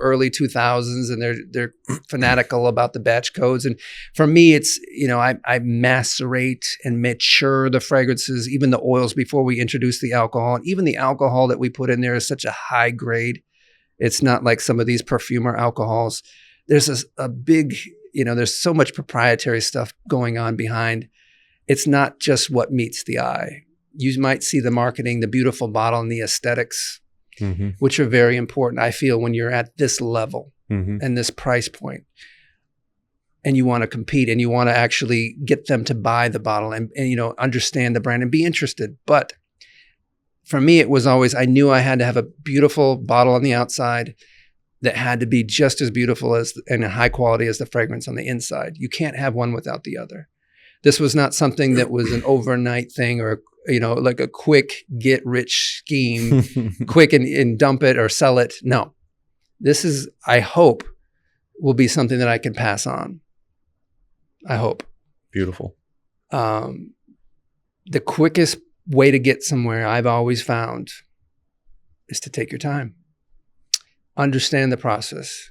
early 2000s, and they're fanatical about the batch codes. And for me, it's, I macerate and mature the fragrances, even the oils, before we introduce the alcohol. And even the alcohol that we put in there is such a high grade. It's not like some of these perfumer alcohols. There's a big, there's so much proprietary stuff going on behind. It's not just what meets the eye. You might see the marketing, the beautiful bottle, and the aesthetics, which are very important, I feel, when you're at this level. and this price point, and you want to compete and you want to actually get them to buy the bottle and understand the brand and be interested. But for me, it was always, I knew I had to have a beautiful bottle on the outside that had to be just as beautiful as and high quality as the fragrance on the inside. You can't have one without the other. This was not something that was an overnight thing or, like a quick get rich scheme, quick and dump it or sell it. No, this is, I hope, will be something that I can pass on. I hope. Beautiful. The quickest way to get somewhere I've always found is to take your time. Understand the process.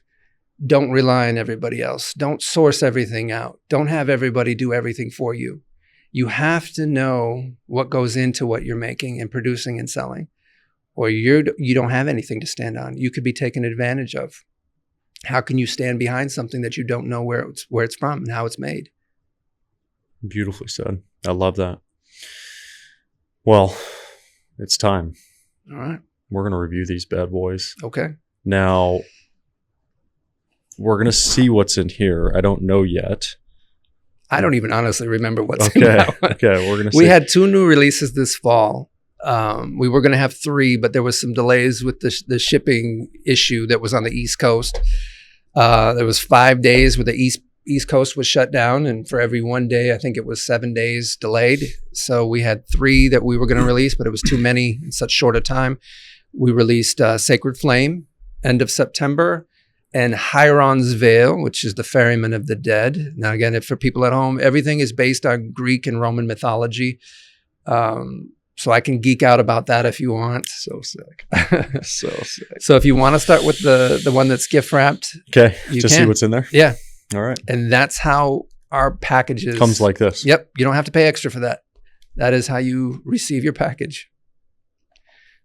Don't rely on everybody else. Don't source everything out. Don't have everybody do everything for you. You have to know what goes into what you're making and producing and selling, or you don't have anything to stand on. You could be taken advantage of. How can you stand behind something that you don't know where it's from and how it's made? Beautifully said. I love that. Well, it's time. All right. We're going to review these bad boys. Okay. Now, we're going to see what's in here. I don't know yet. I don't even honestly remember what's in that one. Okay, we're going to see. We had 2 new releases this fall. We were going to have 3, but there was some delays with the shipping issue that was on the East Coast. There was 5 days where the East Coast was shut down, and for every 1 day, I think it was 7 days delayed. So we had 3 that we were going to release, but it was too many in such short a time. We released Sacred Flame, end of September, and Chiron's Veil, which is the ferryman of the dead. Now, again, for people at home, everything is based on Greek and Roman mythology. So I can geek out about that if you want. So sick. So sick. So if you want to start with the one that's gift wrapped. Okay. Just see what's in there? Yeah. All right. And that's how our packages. Comes like this. Yep. You don't have to pay extra for that. That is how you receive your package.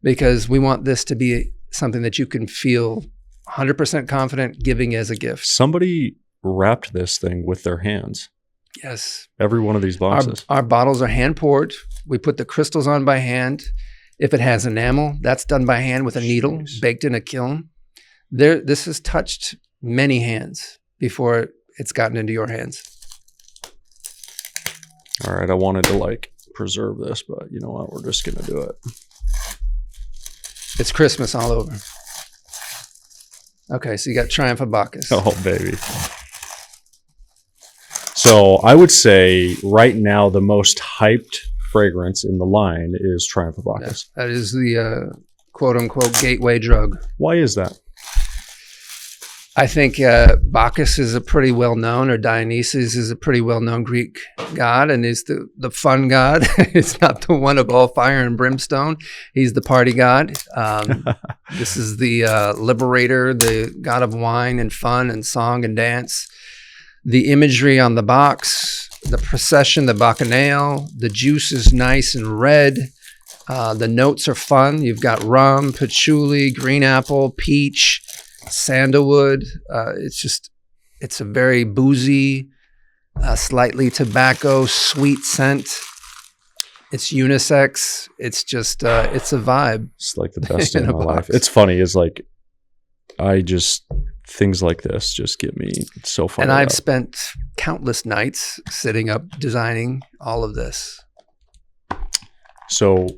Because we want this to be something that you can feel 100% confident giving as a gift. Somebody wrapped this thing with their hands. Yes. Every one of these boxes. Our bottles are hand poured. We put the crystals on by hand. If it has enamel, that's done by hand with a needle, baked in a kiln. This has touched many hands before it's gotten into your hands. All right. I wanted to preserve this, but you know what? We're just going to do it. It's Christmas all over. Okay, so you got Triumph of Bacchus. Oh, baby. So I would say right now the most hyped fragrance in the line is Triumph of Bacchus. Yeah, that is the quote-unquote gateway drug. Why is that? I think Bacchus is a pretty well-known, or Dionysus is a pretty well-known Greek god, and is the fun god. It's not the one of all fire and brimstone. He's the party god. This is the liberator, the god of wine and fun and song and dance. The imagery on the box, the procession, the bacchanal, the juice is nice and red. The notes are fun. You've got rum, patchouli, green apple, peach, sandalwood. It's a very boozy, slightly tobacco, sweet scent. It's unisex. It's just, it's a vibe. It's like the best in my life. It's funny. It's like, things like this just get me so fun. And I've spent countless nights sitting up designing all of this. So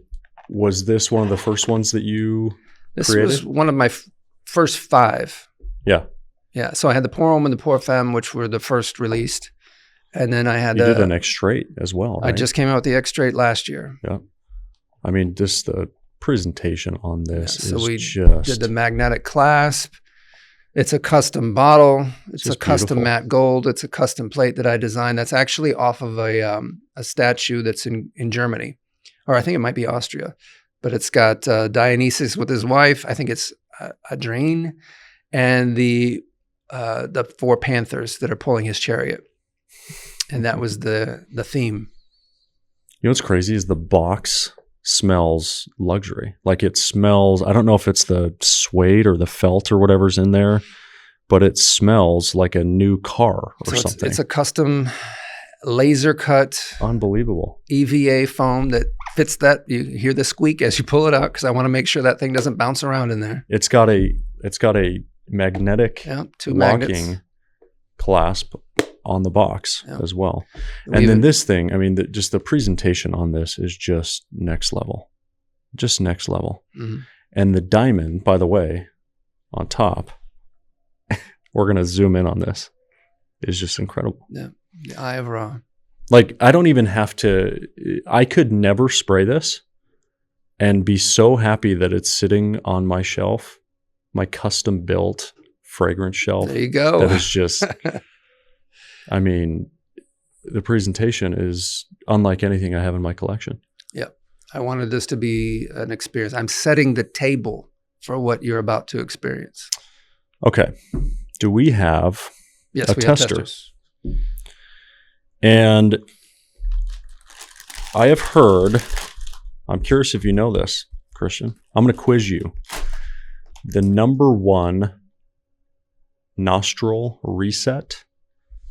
was this one of the first ones that you created? This was one of my first 5. Yeah. Yeah. So I had the Pour Homme and the Pour Femme, which were the first released. And then I had you did an X-Straight as well, right? I just came out with the X-Straight last year. Yeah. I mean, the presentation on this is so we just... did the magnetic clasp. It's a custom bottle. It's a custom beautiful. matte gold. It's a custom plate that I designed. That's actually off of a statue that's in Germany. Or I think it might be Austria. But it's got Dionysus with his wife. I think it's Adrain. And the 4 panthers that are pulling his chariot. And that was the theme. You know what's crazy is the box smells luxury. Like it smells, I don't know if it's the suede or the felt or whatever's in there, but it smells like a new car or something. It's a custom laser cut. Unbelievable. EVA foam that fits that. You hear the squeak as you pull it out because I want to make sure that thing doesn't bounce around in there. It's got a magnetic two locking magnets. clasp on the box as well. We And even, then this thing, I mean, just the presentation on this is just next level. Just next level. Mhm. And the diamond, by the way, on top, we're going to zoom in on this, is just incredible. Yeah. The Eye of Ra. Like, I don't even have to, I could never spray this and be so happy that it's sitting on my shelf, my custom built fragrance shelf. There you go. That is just, I mean, the presentation is unlike anything I have in my collection. Yeah. I wanted this to be an experience. I'm setting the table for what you're about to experience. Okay. Do we have Yes, a we tester? have testers. And I have heard, I'm curious if you know this, Christian. I'm going to quiz you. The number one nostril reset.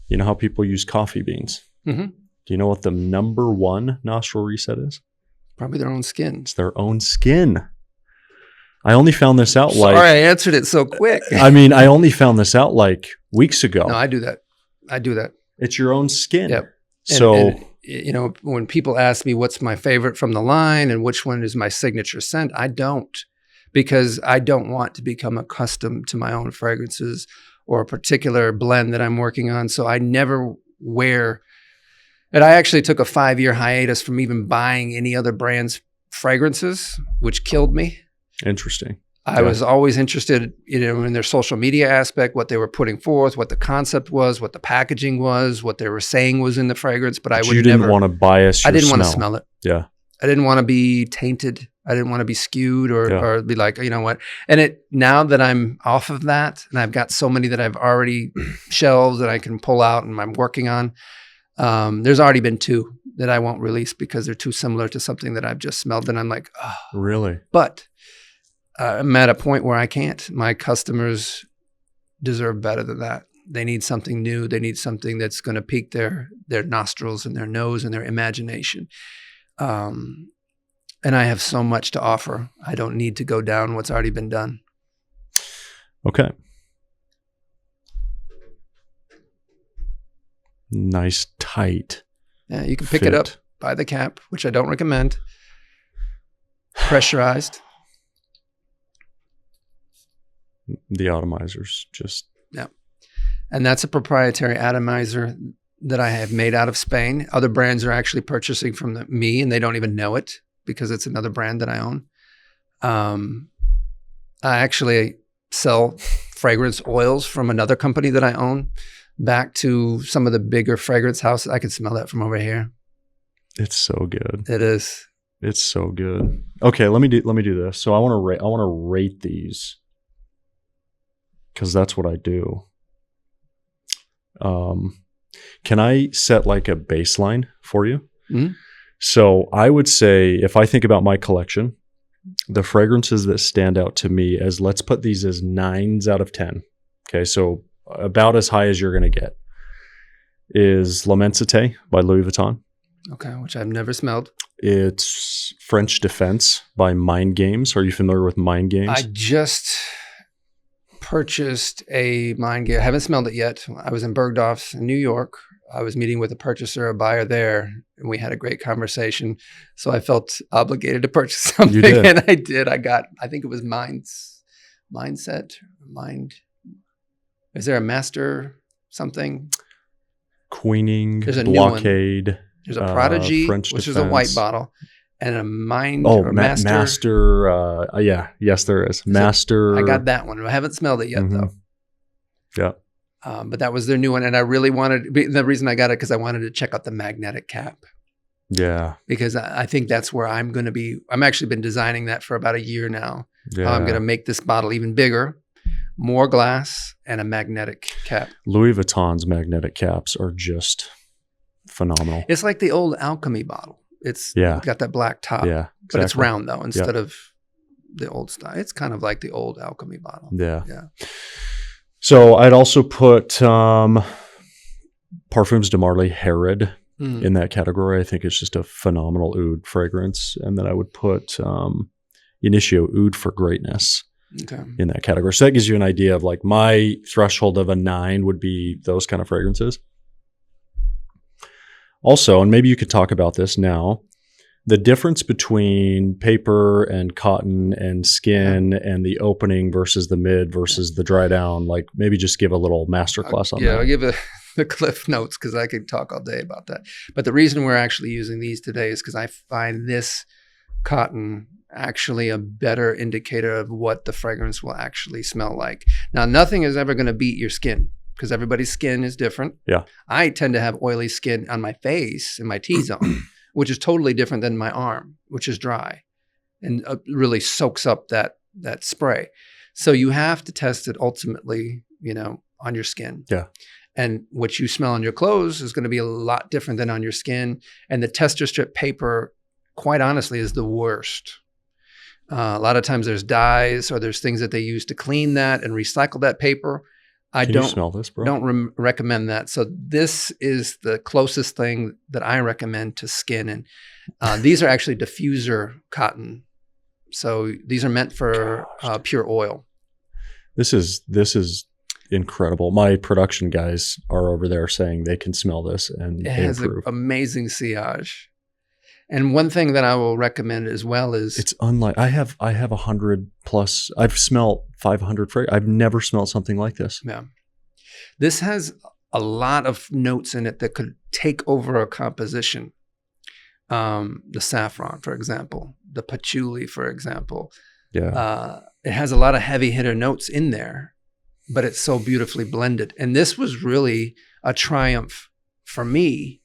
You know how people use coffee beans? Mm-hmm. Do you know what the number one nostril reset is? Probably their own skin. It's their own skin. I only found this out Sorry, I answered it so quick. I mean, I only found this out like weeks ago. No, I do that. I do that. It's your own skin. Yep. So, and, you know, when people ask me what's my favorite from the line and which one is my signature scent, I don't, because I don't want to become accustomed to my own fragrances or a particular blend that I'm working on. So I never wear, and I actually took a 5-year hiatus from even buying any other brand's fragrances, which killed me. interesting. I was always interested, you know, in their social media aspect, what they were putting forth, what the concept was, what the packaging was, what they were saying was in the fragrance. But I would you didn't never want to bias your I didn't smell. want to smell it. Yeah. I didn't want to be tainted. I didn't want to be skewed or be like, you know what? And now that I'm off of that and I've got so many that I've already shelved that I can pull out and I'm working on, there's already been 2 that I won't release because they're too similar to something that I've just smelled. And I'm like, oh. Really? But I'm at a point where I can't. My customers deserve better than that. They need something new. They need something that's going to pique their nostrils and their nose and their imagination. And I have so much to offer. I don't need to go down what's already been done. Okay. Nice, tight. Yeah, you can pick it up by the cap, which I don't recommend. Pressurized. The atomizers just. Yeah. And that's a proprietary atomizer that I have made out of Spain. Other brands are actually purchasing from me and they don't even know it because it's another brand that I own. I actually sell fragrance oils from another company that I own back to some of the bigger fragrance houses. I can smell that from over here. It's so good. It is. It's so good. Okay, let me do this. So I want to rate these because that's what I do. Can I set like a baseline for you? Mm-hmm. So I would say, if I think about my collection, the fragrances that stand out to me as, let's put these as 9s out of 10. Okay, so about as high as you're going to get is L'Immensité by Louis Vuitton. Okay, which I've never smelled. It's French Defense by Mind Games. Are you familiar with Mind Games? I just purchased a Mind Game. I haven't smelled it yet. I was in Bergdorf's in New York. I was meeting with a purchaser, a buyer there, and we had a great conversation. So I felt obligated to purchase something. You did. And I did. I think it was Mindset. Is there a master something? Queening, There's a Blockade. New one. There's a Prodigy, French which Defense. is a white bottle, and a Master. Master. Yes, there is. Master. I got that one. I haven't smelled it yet, though. Yeah. But that was their new one. And I really wanted, the reason I got it, because I wanted to check out the magnetic cap. Yeah. Because I think that's where I'm going to be. I'm actually been designing that for about a year now. Yeah. I'm going to make this bottle even bigger, more glass, and a magnetic cap. Louis Vuitton's magnetic caps are just phenomenal. It's like the old alchemy bottle. It's got that black top. Yeah. Exactly. But it's round, though, instead of the old style. It's kind of like the old alchemy bottle. Yeah. Yeah. So I'd also put Parfums de Marly Herod in that category. I think it's just a phenomenal oud fragrance. And then I would put Initio Oud for Greatness Okay. in that category. So that gives you an idea of like my threshold of a 9 would be those kind of fragrances. Also, and maybe you could talk about this now, the difference between paper and cotton and skin and the opening versus the mid versus the dry down, like maybe just give a little masterclass on that. Yeah, I'll give the cliff notes because I could talk all day about that. But the reason we're actually using these today is because I find this cotton actually a better indicator of what the fragrance will actually smell like. Now, nothing is ever going to beat your skin because everybody's skin is different. Yeah. I tend to have oily skin on my face and my T-zone, which is totally different than my arm, which is dry and really soaks up that spray. So you have to test it ultimately, on your skin. Yeah. And what you smell on your clothes is going to be a lot different than on your skin. And the tester strip paper, quite honestly, is the worst. A lot of times there's dyes or there's things that they use to clean that and recycle that paper. Can you smell this, bro? Don't recommend that. So this is the closest thing that I recommend to skin. And these are actually diffuser cotton. So these are meant for pure oil. This is incredible. My production guys are over there saying they can smell this and it has an amazing sillage. And one thing that I will recommend as well is it's unlike I have 100 plus. I've smelled 500 fragrances. I've never smelled something like this. Yeah, this has a lot of notes in it that could take over a composition. The saffron, for example, the patchouli, for example. Yeah, it has a lot of heavy hitter notes in there, but it's so beautifully blended. And this was really a triumph for me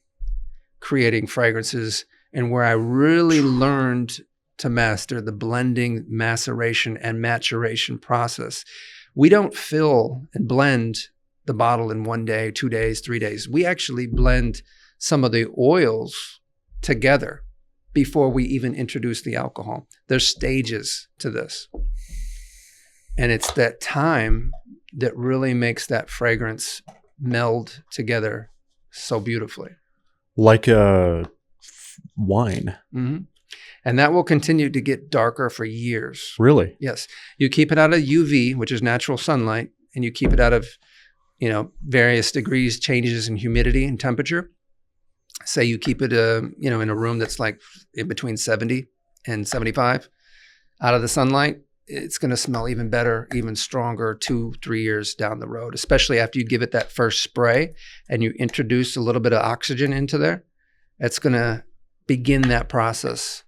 creating fragrances. And where I really learned to master the blending, maceration, and maturation process. We don't fill and blend the bottle in 1 day, 2 days, 3 days. We actually blend some of the oils together before we even introduce the alcohol. There's stages to this. And it's that time that really makes that fragrance meld together so beautifully. Like a wine. Mm-hmm. And that will continue to get darker for years. Really? Yes. You keep it out of UV, which is natural sunlight, and you keep it out of, various degrees changes in humidity and temperature. Say you keep it, in a room that's like in between 70 and 75 out of the sunlight, it's going to smell even better, even stronger 2-3 years down the road, especially after you give it that first spray and you introduce a little bit of oxygen into there. It's going to begin that process.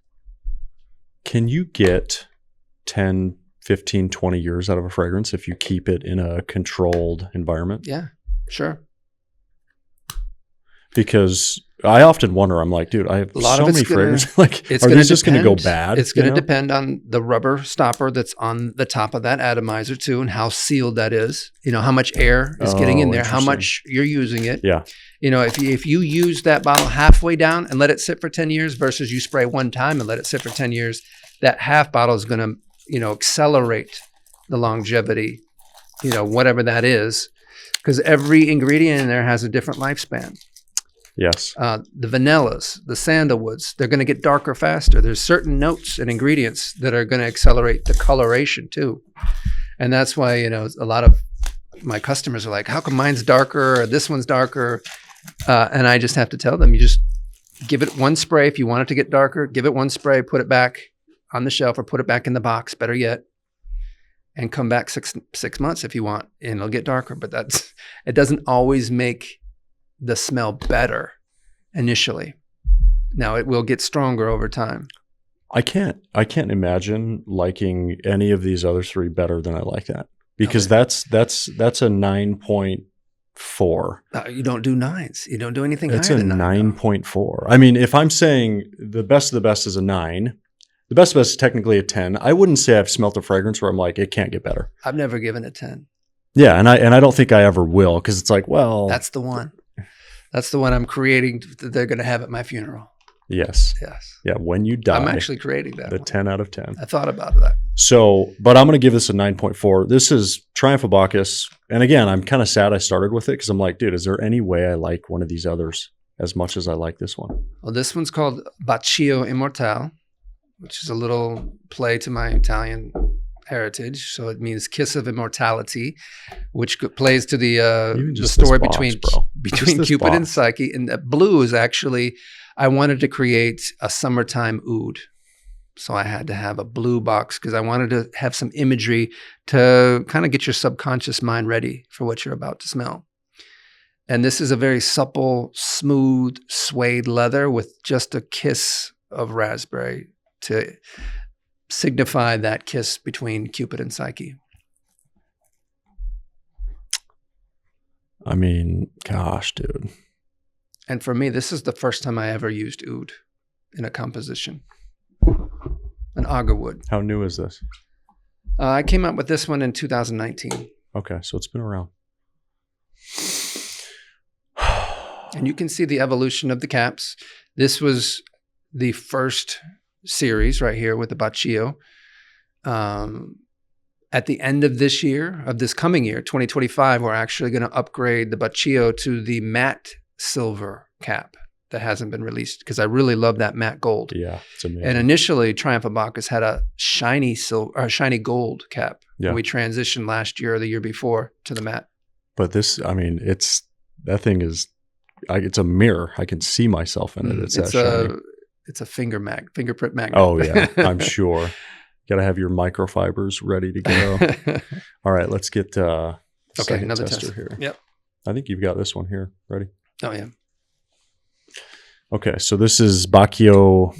Can you get 10, 15, 20 years out of a fragrance if you keep it in a controlled environment? Yeah, sure. Because I often wonder, I'm like, dude, I have so many fragrances. Like, are these just going to go bad? It's going to depend on the rubber stopper that's on the top of that atomizer too, and how sealed that is. How much air is getting in there, how much you're using it. Yeah. If you use that bottle halfway down and let it sit for 10 years versus you spray one time and let it sit for 10 years, that half bottle is going to, accelerate the longevity, whatever that is, because every ingredient in there has a different lifespan. Yes. The vanillas, the sandalwoods, they're going to get darker faster. There's certain notes and ingredients that are going to accelerate the coloration too. And that's why, a lot of my customers are like, how come mine's darker or this one's darker? And I just have to tell them, you just give it one spray. If you want it to get darker, give it one spray, put it back on the shelf or put it back in the box, better yet, and come back six months if you want, and it'll get darker. But it doesn't always make the smell better initially. Now it will get stronger over time. I can't imagine liking any of these other three better than I like that, because that's a 9.4. You don't do 9s. You don't do anything it's higher than 9. It's a 9.4. I mean, if I'm saying the best of the best is a 9, the best of the best is technically a 10. I wouldn't say I've smelt a fragrance where I'm like, it can't get better. I've never given a 10. Yeah, and I don't think I ever will, because it's like, well, that's the one. That's the one I'm creating that they're going to have at my funeral. Yes. Yes. Yeah, when you die. I'm actually creating that. The one. 10 out of 10. I thought about that. So, but I'm going to give this a 9.4. This is Triumph of Bacchus. And again, I'm kind of sad I started with it because I'm like, dude, is there any way I like one of these others as much as I like this one? Well, this one's called Baccio Immortale, which is a little play to my Italian heritage. So it means kiss of immortality, which plays to the Just story this box, between bro. between Just this Cupid and box. Psyche. And the blue is actually, I wanted to create a summertime oud. So I had to have a blue box because I wanted to have some imagery to kind of get your subconscious mind ready for what you're about to smell. And this is a very supple, smooth, suede leather with just a kiss of raspberry to signify that kiss between Cupid and Psyche. I mean, gosh, dude. And for me, this is the first time I ever used oud in a composition. An agar wood. How new is this? I came up with this one in 2019. Okay, so it's been around. And you can see the evolution of the caps. This was the first series right here with the Baccio. At the end of this year, of this coming year, 2025, we're actually going to upgrade the Baccio to the matte silver cap that hasn't been released because I really love that matte gold. Yeah, it's amazing. And initially, Triumph of Bacchus had a shiny silver or shiny gold cap. Yeah. We transitioned last year or the year before to the matte. But this, I mean, that thing is, it's a mirror. I can see myself in it. It's that shiny. It's a fingerprint magnet. Oh yeah, I'm sure. Got to have your microfibers ready to go. All right, let's get second another tester test here. Yep. I think you've got this one here. Ready? Oh yeah. Okay, so this is Baccio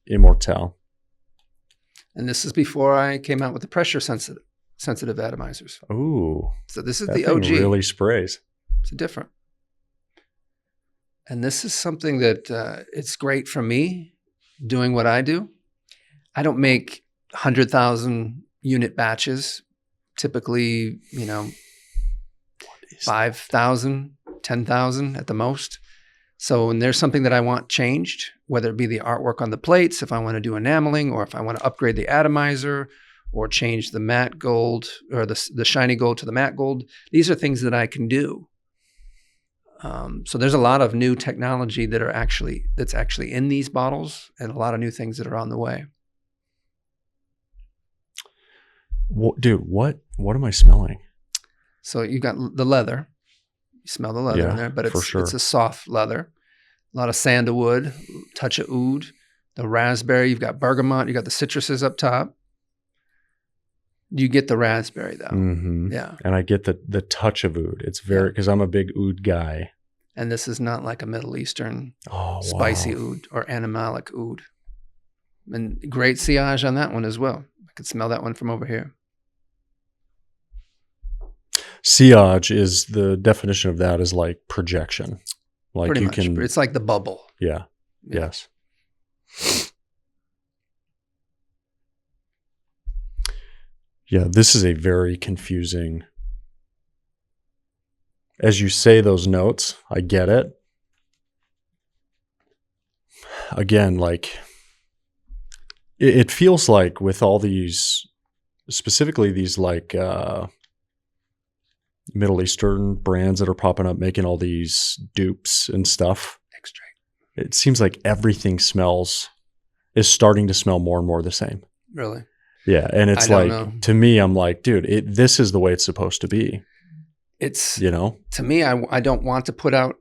Immortal. And this is before I came out with the pressure sensitive atomizers. Ooh. So this is That the thing OG. really sprays. It's different. And this is something that it's great for me doing what I do. I don't make 100,000 unit batches. Typically, 5,000, 10,000 at the most. So when there's something that I want changed, whether it be the artwork on the plates, if I want to do enameling, or if I want to upgrade the atomizer, or change the matte gold or the shiny gold to the matte gold, these are things that I can do. So there's a lot of new technology that's actually in these bottles, and a lot of new things that are on the way. Dude, what am I smelling? So you've got the leather. You smell the leather in there, but it's a soft leather. A lot of sandalwood, touch of oud, the raspberry. You've got bergamot. You got the citruses up top. You get the raspberry though. Mm-hmm. Yeah. And I get the touch of oud. It's very, because I'm a big oud guy. And this is not like a Middle Eastern spicy oud or animalic oud. And great sillage on that one as well. I could smell that one from over here. Sillage is, the definition of that is like projection. Like Pretty you much. can. It's like the bubble. Yeah. Yeah. Yes. Yeah, this is a very confusing. As you say those notes, I get it. Again, like it feels like with all these, specifically these like Middle Eastern brands that are popping up making all these dupes and stuff. Extract. It seems like everything is starting to smell more and more the same. Really? Yeah, and it's I don't like, know. to me, I'm like, dude, this is the way it's supposed to be. It's, To me, I don't want to put out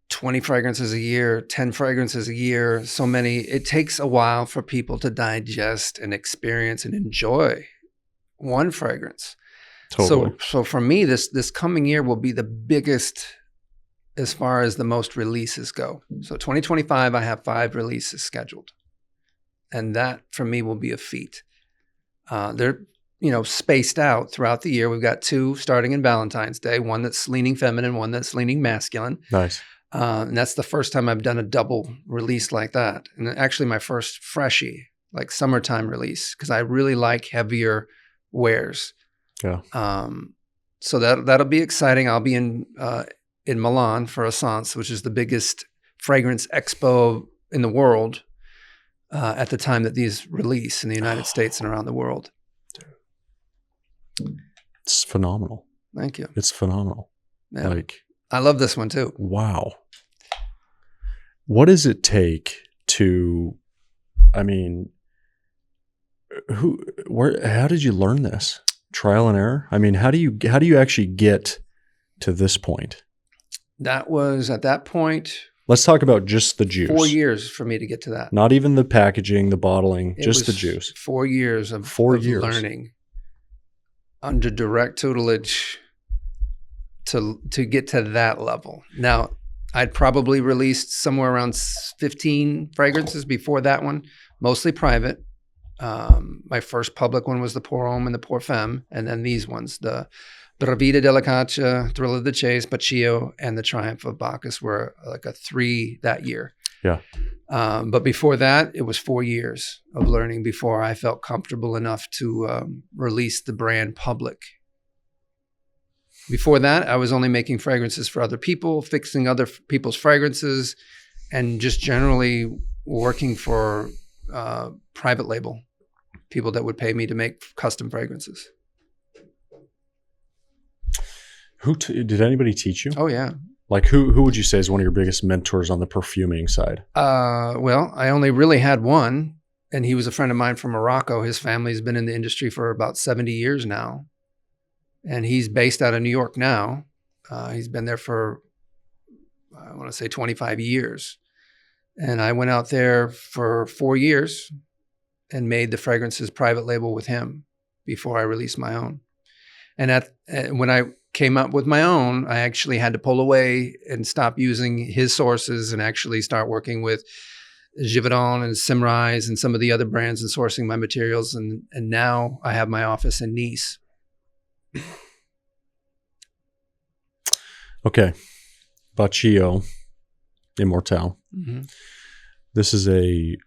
20 fragrances a year, 10 fragrances a year, so many. It takes a while for people to digest and experience and enjoy one fragrance. Totally. So for me, this coming year will be the biggest as far as the most releases go. So 2025, I have 5 releases scheduled. And that for me will be a feat. They're, spaced out throughout the year. We've got 2 starting in Valentine's Day, one that's leaning feminine, one that's leaning masculine. Nice. And that's the first time I've done a double release like that. And actually my first freshie, like summertime release, because I really like heavier wares. Yeah. So that'll be exciting. I'll be in Milan for Essence, which is the biggest fragrance expo in the world at the time that these release in the United States and around the world. It's phenomenal. Thank you. It's phenomenal. Yeah. Like, I love this one too. wow. What does it take to, I mean, How did you learn this? Trial and error? I mean, how do you actually get to this point? That was at that point. Let's talk about just the juice. 4 years for me to get to that. Not even the packaging, the bottling, just the juice. 4 years of 4 years learning under direct tutelage to get to that level. Now, I'd probably released somewhere around 15 fragrances before that one, mostly private. My first public one was the Pour Homme and the Pour Femme, and then these ones, the Bravida Delicata, Thrill of the Chase, Baccio, and the Triumph of Bacchus were like a 3 that year. Yeah. But before that, it was 4 years of learning before I felt comfortable enough to release the brand public. Before that, I was only making fragrances for other people, fixing other people's fragrances, and just generally working for private label people that would pay me to make custom fragrances. Did anybody teach you? Oh, yeah. Like who would you say is one of your biggest mentors on the perfuming side? Well, I only really had one, and he was a friend of mine from Morocco. His family's been in the industry for about 70 years now, and he's based out of New York now. He's been there for, I want to say 25 years. And I went out there for 4 years and made the fragrances private label with him before I released my own. And when I came up with my own, I actually had to pull away and stop using his sources and actually start working with Givaudan and Simrise and some of the other brands and sourcing my materials. And now I have my office in Nice. Okay. Baccio Immortale. Mm-hmm. This is a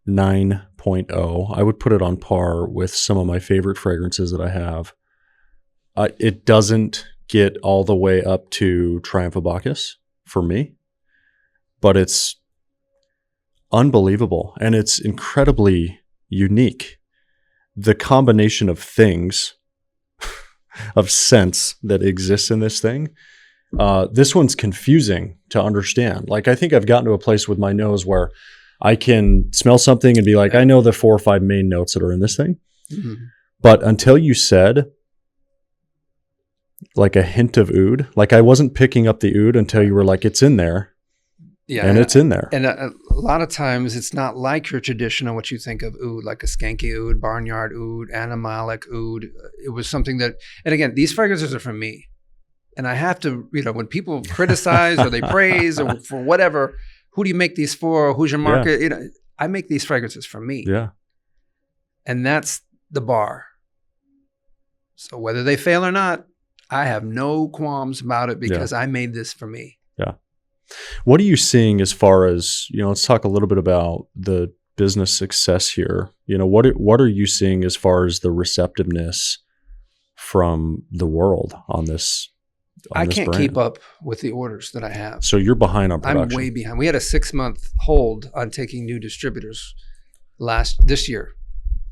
9.0. I would put it on par with some of my favorite fragrances that I have. It doesn't get all the way up to Triumph of Bacchus for me, but it's unbelievable and it's incredibly unique. The combination of things, of scents that exists in this thing, this one's confusing to understand. Like, I think I've gotten to a place with my nose where I can smell something and be like, I know the 4 or 5 main notes that are in this thing. Mm-hmm. But until you said like a hint of oud, like I wasn't picking up the oud until you were like, it's in there. Yeah. And it's in there. And a lot of times it's not like your traditional, what you think of oud, like a skanky oud, barnyard oud, animalic oud. It was something that, and again, these fragrances are from me. And I have to, when people criticize or they praise or for whatever, who do you make these for? Who's your market? Yeah. I make these fragrances for me. Yeah. And that's the bar. So whether they fail or not, I have no qualms about it because I made this for me. Yeah. What are you seeing as far as, let's talk a little bit about the business success here. What are you seeing as far as the receptiveness from the world on this? I can't keep up with the orders that I have. So you're behind on production. I'm way behind. We had a 6-month hold on taking new distributors this year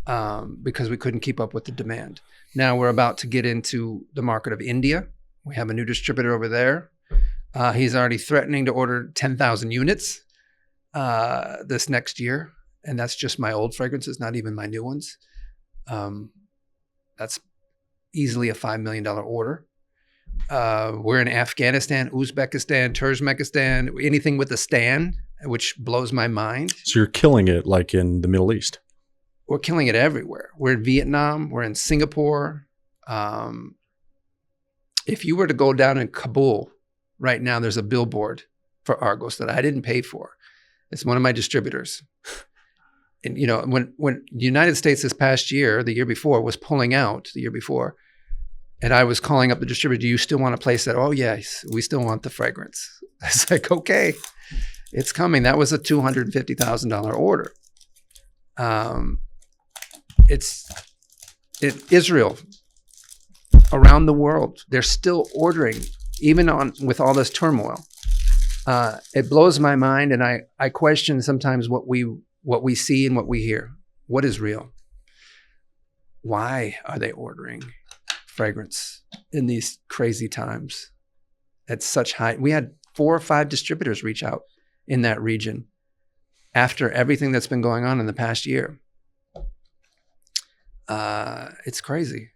because we couldn't keep up with the demand. Now we're about to get into the market of India. We have a new distributor over there. He's already threatening to order 10,000 units this next year. And that's just my old fragrances, not even my new ones. That's easily a $5 million order. We're in Afghanistan, Uzbekistan, Turkmenistan, anything with a stan, which blows my mind. So you're killing it like in the Middle East. We're killing it everywhere. We're in Vietnam. We're in Singapore. If you were to go down in Kabul right now, there's a billboard for ARGOS that I didn't pay for. It's one of my distributors. And, when the United States the year before, was pulling out the year before, and I was calling up the distributor, do you still want to place that? Oh, yes, we still want the fragrance. I was like, okay, it's coming. That was a $250,000 order. Israel, around the world, they're still ordering, even with all this turmoil. It blows my mind, and I question sometimes what we see and what we hear. What is real? Why are they ordering fragrance in these crazy times at such high? We had 4 or 5 distributors reach out in that region after everything that's been going on in the past year. It's crazy.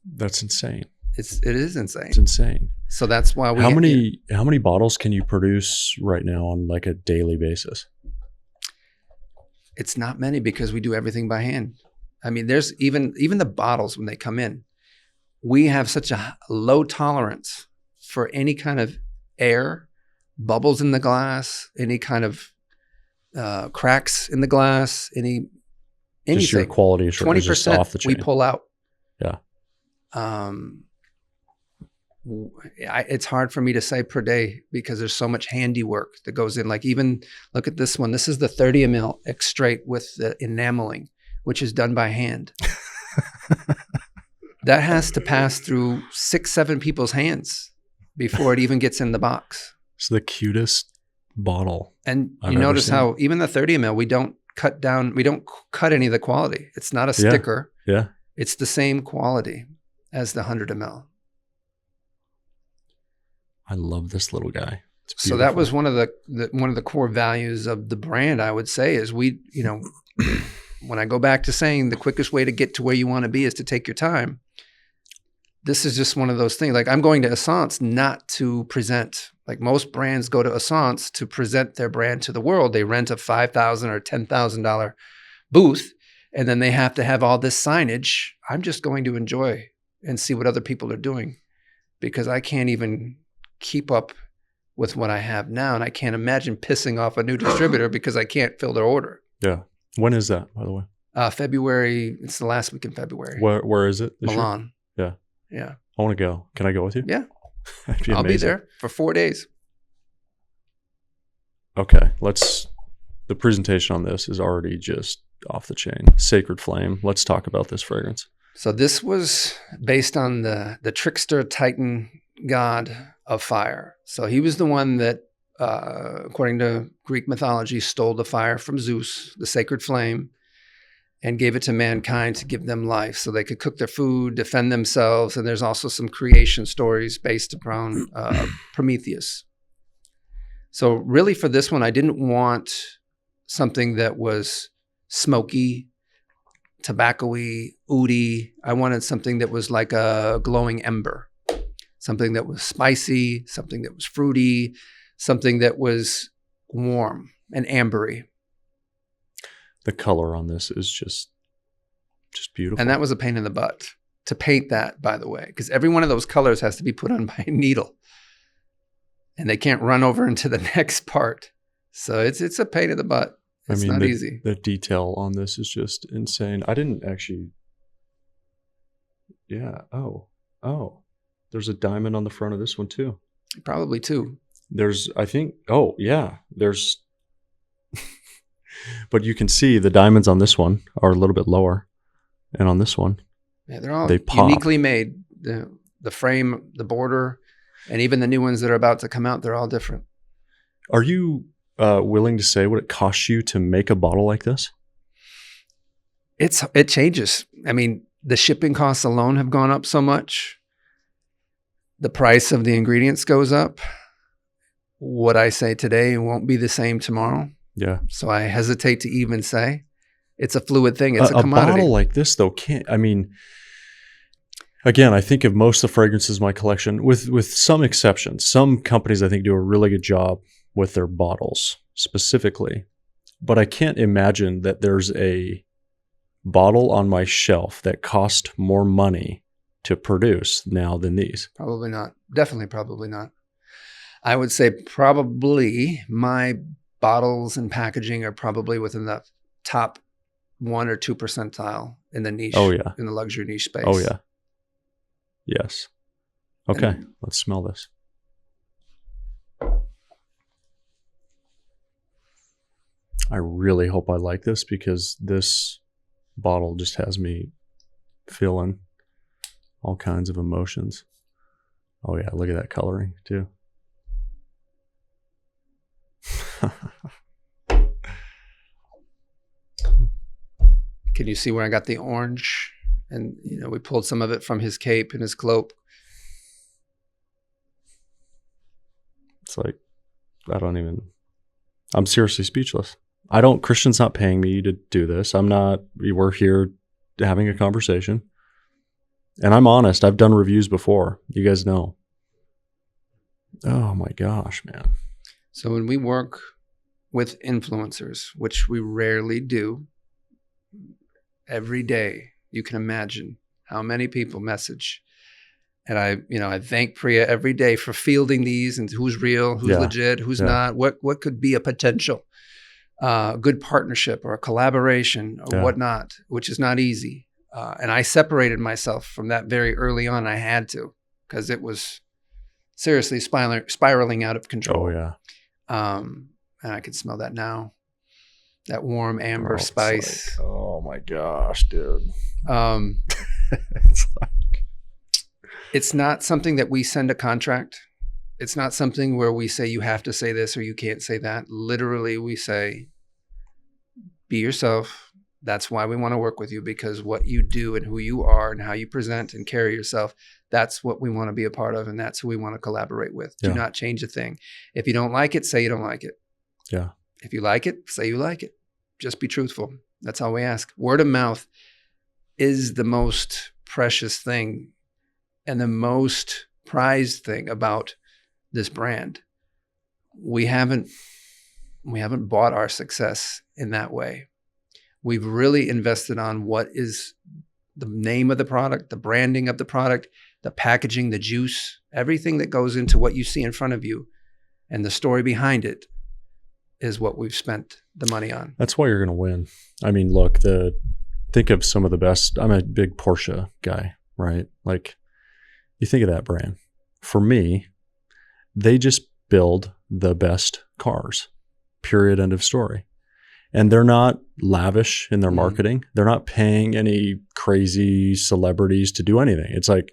That's insane. It is insane. It's insane. So that's why how many bottles can you produce right now on like a daily basis? It's not many because we do everything by hand. I mean, there's even the bottles when they come in, we have such a low tolerance for any kind of air, bubbles in the glass, any kind of cracks in the glass, anything. Just your quality assurance is just off the chain. We pull out. Yeah. It's hard for me to say per day because there's so much handiwork that goes in. Like even look at this one. This is the 30 ml extrait with the enameling, which is done by hand. That has to pass through 6-7 people's hands before it even gets in the box. It's the cutest bottle. And you notice how even the 30 ml, we don't cut any of the quality. It's not a sticker. Yeah. It's the same quality as the 100 ml. I love this little guy. So that was one of the core values of the brand, I would say, is when I go back to saying the quickest way to get to where you want to be is to take your time. This is just one of those things. Like I'm going to Essence not to present. Like most brands go to Essence to present their brand to the world. They rent a $5,000 or $10,000 booth, and then they have to have all this signage. I'm just going to enjoy and see what other people are doing because I can't even keep up with what I have now. And I can't imagine pissing off a new distributor because I can't fill their order. Yeah. When is that, by the way? February. It's the last week in February. Where is it? Milan. Yeah. Yeah. I want to go. Can I go with you? Yeah. Be I'll be there for 4 days. Okay. The presentation on this is already just off the chain. Sacred Flame. Let's talk about this fragrance. So this was based on the trickster Titan god of fire. So he was the one that, according to Greek mythology, stole the fire from Zeus, the sacred flame, and gave it to mankind to give them life so they could cook their food, defend themselves. And there's also some creation stories based upon Prometheus. So really for this one, I didn't want something that was smoky, tobacco-y, oody. I wanted something that was like a glowing ember, something that was spicy, something that was fruity, something that was warm and ambery. The color on this is just beautiful. And that was a pain in the butt to paint that, by the way, because every one of those colors has to be put on by a needle. And they can't run over into the next part. So it's a pain in the butt. It's not easy. The detail on this is just insane. I didn't actually. Yeah. Oh. There's a diamond on the front of this one too. Probably two. There's but you can see the diamonds on this one are a little bit lower, and on this one, yeah, they're all uniquely made. The frame, the border, and even the new ones that are about to come out, they're all different. Are you willing to say what it costs you to make a bottle like this? It changes. I mean, the shipping costs alone have gone up so much. The price of the ingredients goes up. What I say today won't be the same tomorrow. Yeah. So I hesitate to even say. It's a fluid thing. It's a commodity. A bottle like this, though, again, I think of most of the fragrances in my collection, with some exceptions. Some companies, I think, do a really good job with their bottles specifically. But I can't imagine that there's a bottle on my shelf that cost more money to produce now than these. Probably not. Definitely probably not. I would say probably my bottles and packaging are probably within the top 1 or 2 percentile in the niche. Oh, yeah. In the luxury niche space. Oh, yeah. Yes. Okay. Let's smell this. I really hope I like this because this bottle just has me feeling all kinds of emotions. Oh, yeah. Look at that coloring, too. Can you see where I got the orange? And, we pulled some of it from his cape and his cloak. It's like, I'm seriously speechless. Christian's not paying me to do this. We're here having a conversation. And I'm honest. I've done reviews before. You guys know. Oh my gosh, man. So when we work with influencers, which we rarely do, every day, you can imagine how many people message. And I thank Priya every day for fielding these and who's real, who's legit, who's not, what could be a potential good partnership or a collaboration or whatnot, which is not easy. And I separated myself from that very early on. I had to, because it was seriously spiraling out of control. Oh, yeah. And I can smell that now. That warm amber spice. Like, oh my gosh, dude. It's not something that we send a contract. It's not something where we say you have to say this or you can't say that. Literally, we say, be yourself. That's why we want to work with you, because what you do and who you are and how you present and carry yourself, that's what we want to be a part of, and that's who we want to collaborate with. Do not change a thing. If you don't like it, say you don't like it. Yeah. If you like it, say you like it. Just be truthful. That's all we ask. Word of mouth is the most precious thing and the most prized thing about this brand. We haven't bought our success in that way. We've really invested on what is the name of the product, the branding of the product, the packaging, the juice, everything that goes into what you see in front of you, and the story behind it is what we've spent the money on. That's why you're going to win. I mean, look, think of some of the best. I'm a big Porsche guy, right? Like, you think of that brand. For me, they just build the best cars, period, end of story. And they're not lavish in their marketing. They're not paying any crazy celebrities to do anything. It's like,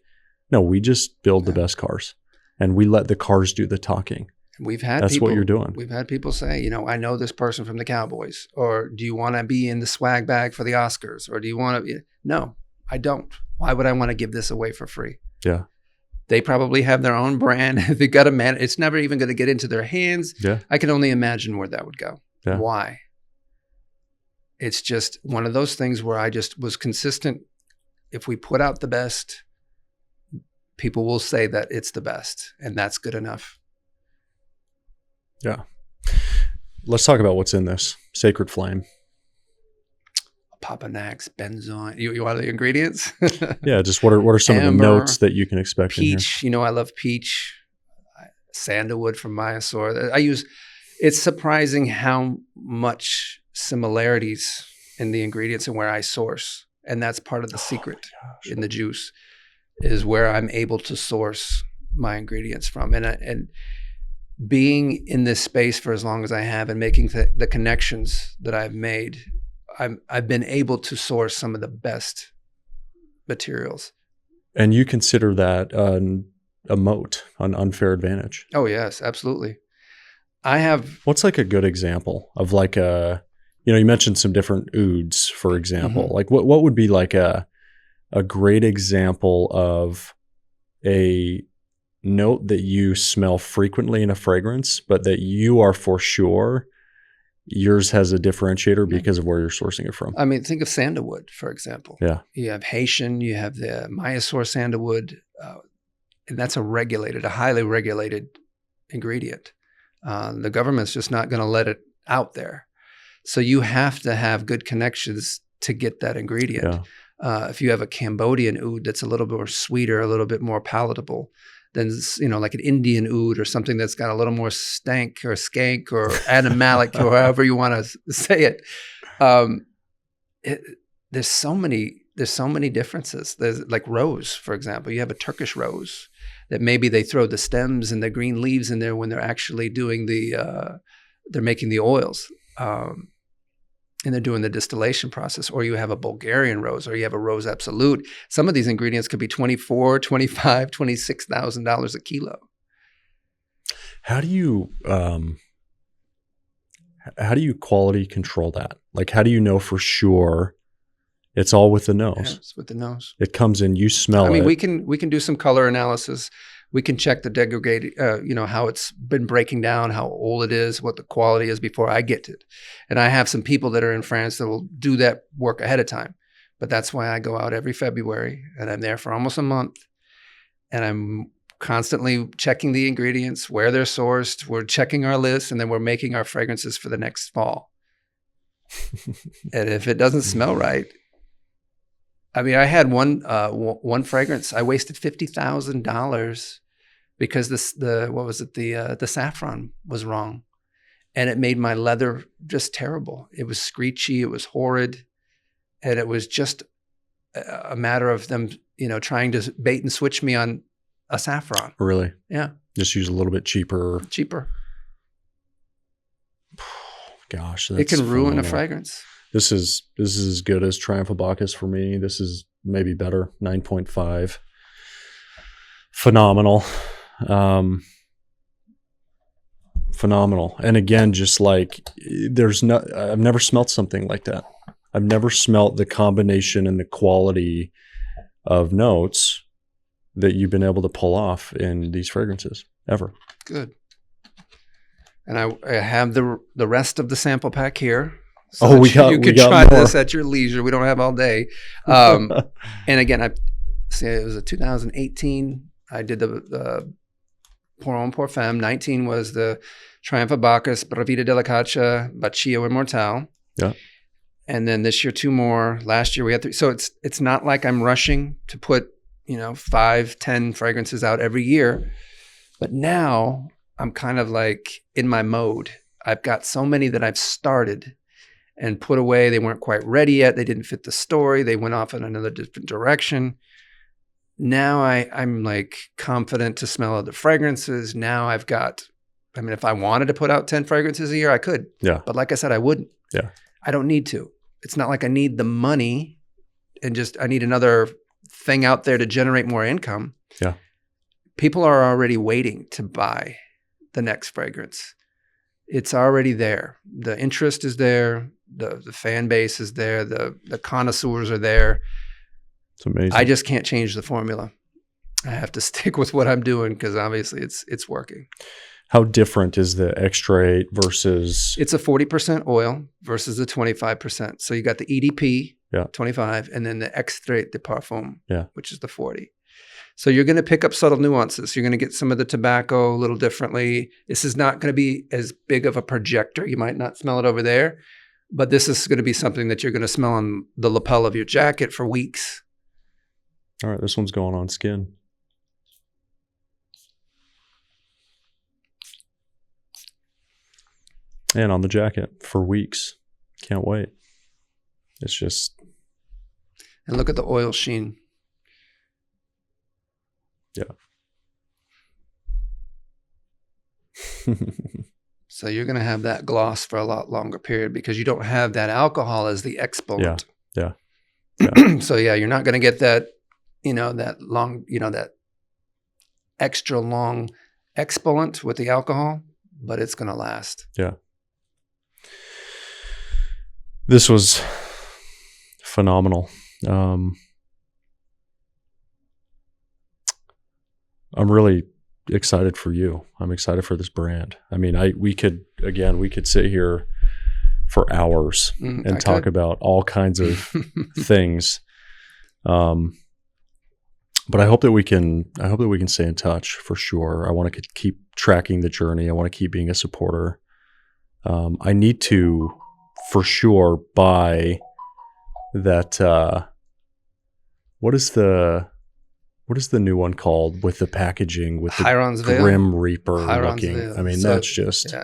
no, we just build the best cars and we let the cars do the talking. That's what you're doing. We've had people say, I know this person from the Cowboys, or do you want to be in the swag bag for the Oscars? Or do you want to? No, I don't. Why would I want to give this away for free? Yeah. They probably have their own brand. They got a man. It's never even going to get into their hands. Yeah. I can only imagine where that would go. Yeah. Why? It's just one of those things where I just was consistent. If we put out the best, people will say that it's the best, and that's good enough. Yeah. Let's talk about what's in this Sacred Flame. Papanax, benzoin. You want the ingredients? Yeah, just what are some of the notes that you can expect peach, in here? I love peach. Sandalwood from Mysore. It's surprising how much similarities in the ingredients and where I source. And that's part of the secret in the juice, is where I'm able to source my ingredients from. And being in this space for as long as I have and making the connections that I've made, I've been able to source some of the best materials. And you consider that a moat, an unfair advantage? Oh, yes, absolutely. What's like a good example of like you mentioned some different ouds, for example. Mm-hmm. Like what would be like a great example of a note that you smell frequently in a fragrance, but that you are for sure yours has a differentiator because of where you're sourcing it from? I mean, think of sandalwood, for example. Yeah. You have Haitian, you have the Mysore sandalwood, and that's a highly regulated ingredient. The government's just not going to let it out there. So you have to have good connections to get that ingredient. Yeah. If you have a Cambodian oud that's a little bit more sweeter, a little bit more palatable, than like an Indian oud or something that's got a little more stank or skank or animalic or however you want to say it. There's so many differences. There's like rose, for example. You have a Turkish rose that maybe they throw the stems and the green leaves in there when they're actually doing they're making the oils. And they're doing the distillation process. Or you have a Bulgarian rose, or you have a rose absolute. Some of these ingredients could be $24,000, $25,000, $26,000 a kilo. How do you quality control that? Like, how do you know for sure it's all with the nose? Yeah, it's with the nose. It comes in, you smell it. I mean, we can do some color analysis. We can check the degradation, how it's been breaking down, how old it is, what the quality is before I get it. And I have some people that are in France that will do that work ahead of time. But that's why I go out every February, and I'm there for almost a month, and I'm constantly checking the ingredients, where they're sourced. We're checking our list, and then we're making our fragrances for the next fall. And if it doesn't smell right, I mean, I had one fragrance. I wasted $50,000 because the saffron was wrong, and it made my leather just terrible. It was screechy. It was horrid. And it was just a matter of them, trying to bait and switch me on a saffron. Really? Yeah. Just use a little bit cheaper. Gosh, that's it can ruin phenomenal. a fragrance. This is as good as Triumph of Bacchus for me. This is maybe better. 9.5. Phenomenal. Phenomenal. And again, just like I've never smelt something like that. I've never smelt the combination and the quality of notes that you've been able to pull off in these fragrances ever. Good. And I have the rest of the sample pack here. So you could try more. This at your leisure. We don't have all day. And again, it was a 2018. I did the Pour Homme Pour Femme. 19 was the Triumph of Bacchus, Bravita Delicata, Baccio Immortale. Yeah. And then this year, 2 more. Last year we had 3. So it's not like I'm rushing to put 5, 10 fragrances out every year. But now I'm kind of like in my mode. I've got so many that I've started and put away. They weren't quite ready yet. They didn't fit the story. They went off in another different direction. Now I'm like confident to smell other fragrances. Now I've got, if I wanted to put out 10 fragrances a year, I could. Yeah. But like I said, I wouldn't. Yeah. I don't need to. It's not like I need the money and I need another thing out there to generate more income. Yeah. People are already waiting to buy the next fragrance. It's already there. The interest is there. The fan base is there. The connoisseurs are there. It's amazing. I just can't change the formula. I have to stick with what I'm doing because obviously it's working. How different is the extra 8 versus? It's a 40% oil versus the 25%. So you got the EDP, 25, and then the extrait de parfum, which is the 40. So you're going to pick up subtle nuances. You're going to get some of the tobacco a little differently. This is not going to be as big of a projector. You might not smell it over there, but this is going to be something that you're going to smell on the lapel of your jacket for weeks. All right, this one's going on skin. And on the jacket for weeks. Can't wait. It's just. And look at the oil sheen. Yeah. So you're going to have that gloss for a lot longer period because you don't have that alcohol as the exponent. Yeah. So you're not going to get that, that long, that extra long exponent with the alcohol, but it's going to last. Yeah. This was phenomenal. I'm really excited for you. I'm excited for this brand. We could sit here for hours and talk about all kinds of things. But I hope that we can stay in touch for sure. I want to keep tracking the journey. I want to keep being a supporter. I need to for sure buy that what is the new one called with the packaging with the Chiron's Grim Reaper Chiron's looking? Veil. That's just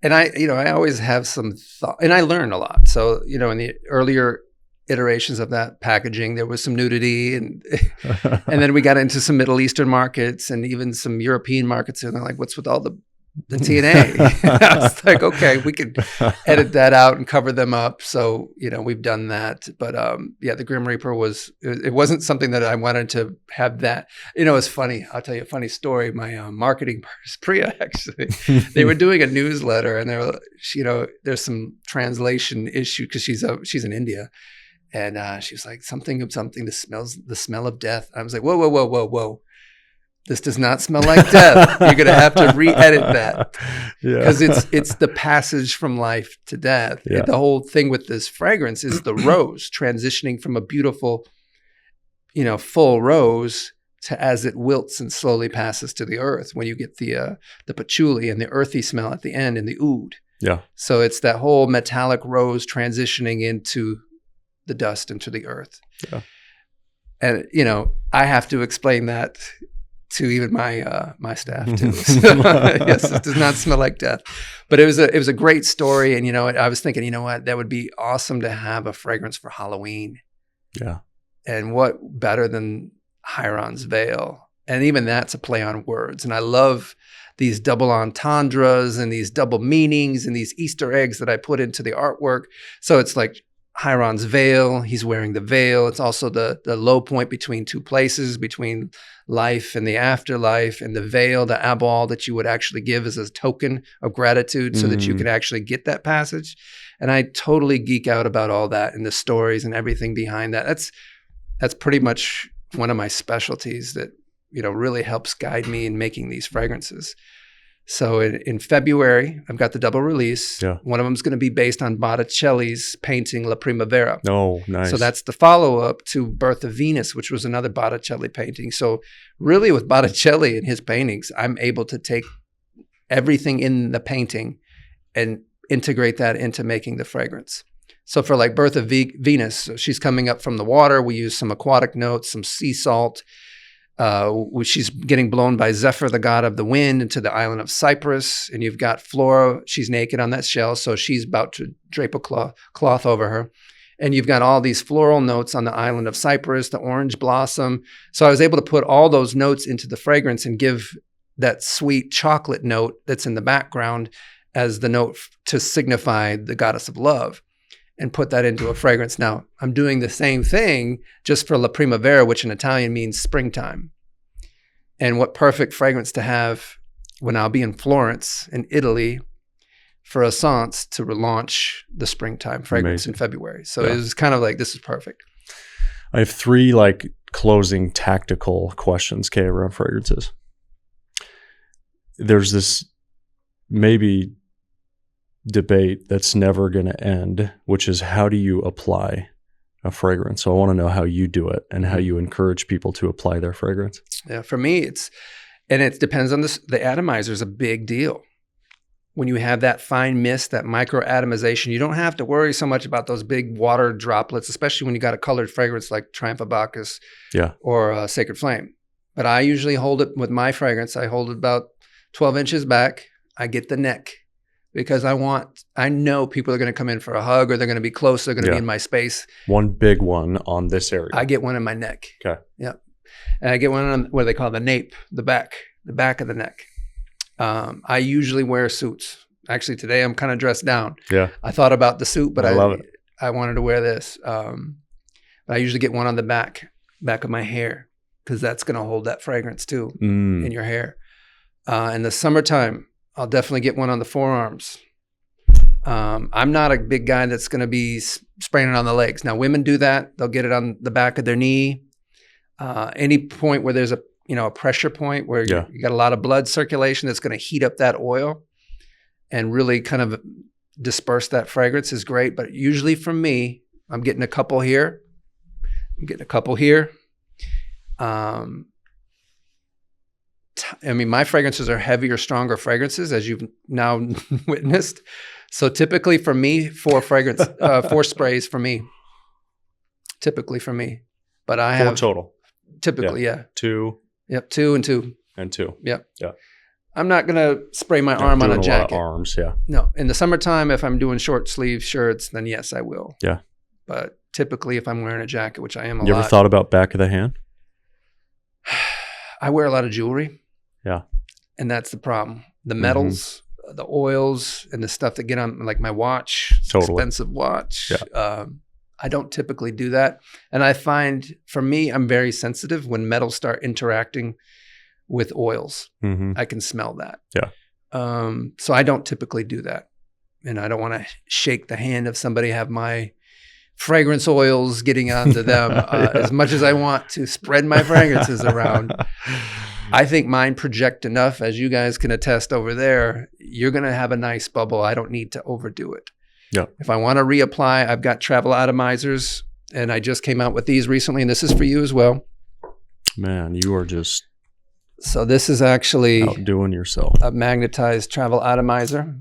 and I always have some thought, and I learn a lot. So in the earlier iterations of that packaging, there was some nudity, and then we got into some Middle Eastern markets and even some European markets, and they're like, "What's with all the TNA?" I was like, "Okay, we could edit that out and cover them up." So we've done that, but the Grim Reaper it wasn't something that I wanted to have. That it's funny. I'll tell you a funny story. My marketing person, Priya, actually, they were doing a newsletter, and there's some translation issue because she's in India. And she was like, something the smell of death. I was like, whoa. this does not smell like death. You're going to have to re-edit that because it's the passage from life to death. Yeah. The whole thing with this fragrance is the rose transitioning from a beautiful, full rose to as it wilts and slowly passes to the earth when you get the patchouli and the earthy smell at the end and the oud. Yeah. So it's that whole metallic rose transitioning into the dust, into the earth. Yeah. And, I have to explain that to even my staff too. So, yes, it does not smell like death. But it was a great story. And, I was thinking, what, that would be awesome to have a fragrance for Halloween. Yeah. And what better than Chiron's veil? And even that's a play on words. And I love these double entendres and these double meanings and these Easter eggs that I put into the artwork. So it's like Chiron's veil, he's wearing the veil. It's also the low point between two places, between life and the afterlife, and the veil, the abal that you would actually give as a token of gratitude so that you can actually get that passage. And I totally geek out about all that and the stories and everything behind that. That's pretty much one of my specialties that, really helps guide me in making these fragrances. So in February, I've got the double release. Yeah. One of them is going to be based on Botticelli's painting La Primavera. Oh, nice. So that's the follow-up to Birth of Venus, which was another Botticelli painting. So really with Botticelli and his paintings, I'm able to take everything in the painting and integrate that into making the fragrance. So for like Birth of Venus, so she's coming up from the water. We use some aquatic notes, some sea salt. She's getting blown by Zephyr, the god of the wind, into the island of Cyprus. And you've got Flora. She's naked on that shell, so she's about to drape a cloth over her. And you've got all these floral notes on the island of Cyprus, the orange blossom. So I was able to put all those notes into the fragrance and give that sweet chocolate note that's in the background as the note to signify the goddess of love, and put that into a fragrance. Now, I'm doing the same thing just for La Primavera, which in Italian means springtime. And what perfect fragrance to have when I'll be in Florence, in Italy, for Essence to relaunch the springtime fragrance in February. So it was kind of like, this is perfect. I have 3 closing tactical questions, Kay, around fragrances. There's this maybe debate that's never going to end, which is how do you apply a fragrance? So I want to know how you do it and how you encourage people to apply their fragrance. Yeah, for me, it depends on this. The atomizer is a big deal. When you have that fine mist, that microatomization, you don't have to worry so much about those big water droplets, especially when you got a colored fragrance like Triumph of Bacchus or Sacred Flame. But I usually hold it with my fragrance. I hold it about 12 inches back. I get the neck because I know people are going to come in for a hug or they're going to be close. They're going to be in my space. One big one on this area. I get one in my neck. Okay. Yep. And I get one on what they call the nape, the back of the neck. I usually wear suits. Actually, today I'm kind of dressed down. Yeah. I thought about the suit, but I love it. I wanted to wear this. But I usually get one on the back of my hair because that's going to hold that fragrance too in your hair. In the summertime, I'll definitely get one on the forearms. I'm not a big guy that's going to be spraying it on the legs. Now, women do that. They'll get it on the back of their knee. Any point where there's a pressure point where you got a lot of blood circulation that's going to heat up that oil and really kind of disperse that fragrance is great. But usually for me, I'm getting a couple here. I'm getting a couple here. My fragrances are heavier, stronger fragrances, as you've now witnessed. So typically for me, 4 sprays for me. Typically for me. But I have 4 total. Typically, 2. Yep, 2 and 2. And 2. Yep. Yeah. I'm not going to spray my arm on a jacket. A lot of arms, yeah. No. In the summertime, if I'm doing short sleeve shirts, then yes, I will. Yeah. But typically if I'm wearing a jacket, which I am a lot. You ever thought about back of the hand? I wear a lot of jewelry. Yeah. And that's the problem. The metals, the oils, and the stuff that get on like my watch, expensive watch. Yeah. I don't typically do that. And I find for me, I'm very sensitive when metals start interacting with oils. I can smell that. Yeah. So I don't typically do that. And I don't want to shake the hand of somebody, have my fragrance oils getting onto them as much as I want to spread my fragrances around. I think mine project enough, as you guys can attest over there. You're going to have a nice bubble. I don't need to overdo it. Yeah. If I want to reapply, I've got travel atomizers, and I just came out with these recently, and this is for you as well. Man, you are just so this is actually outdoing yourself. A magnetized travel atomizer,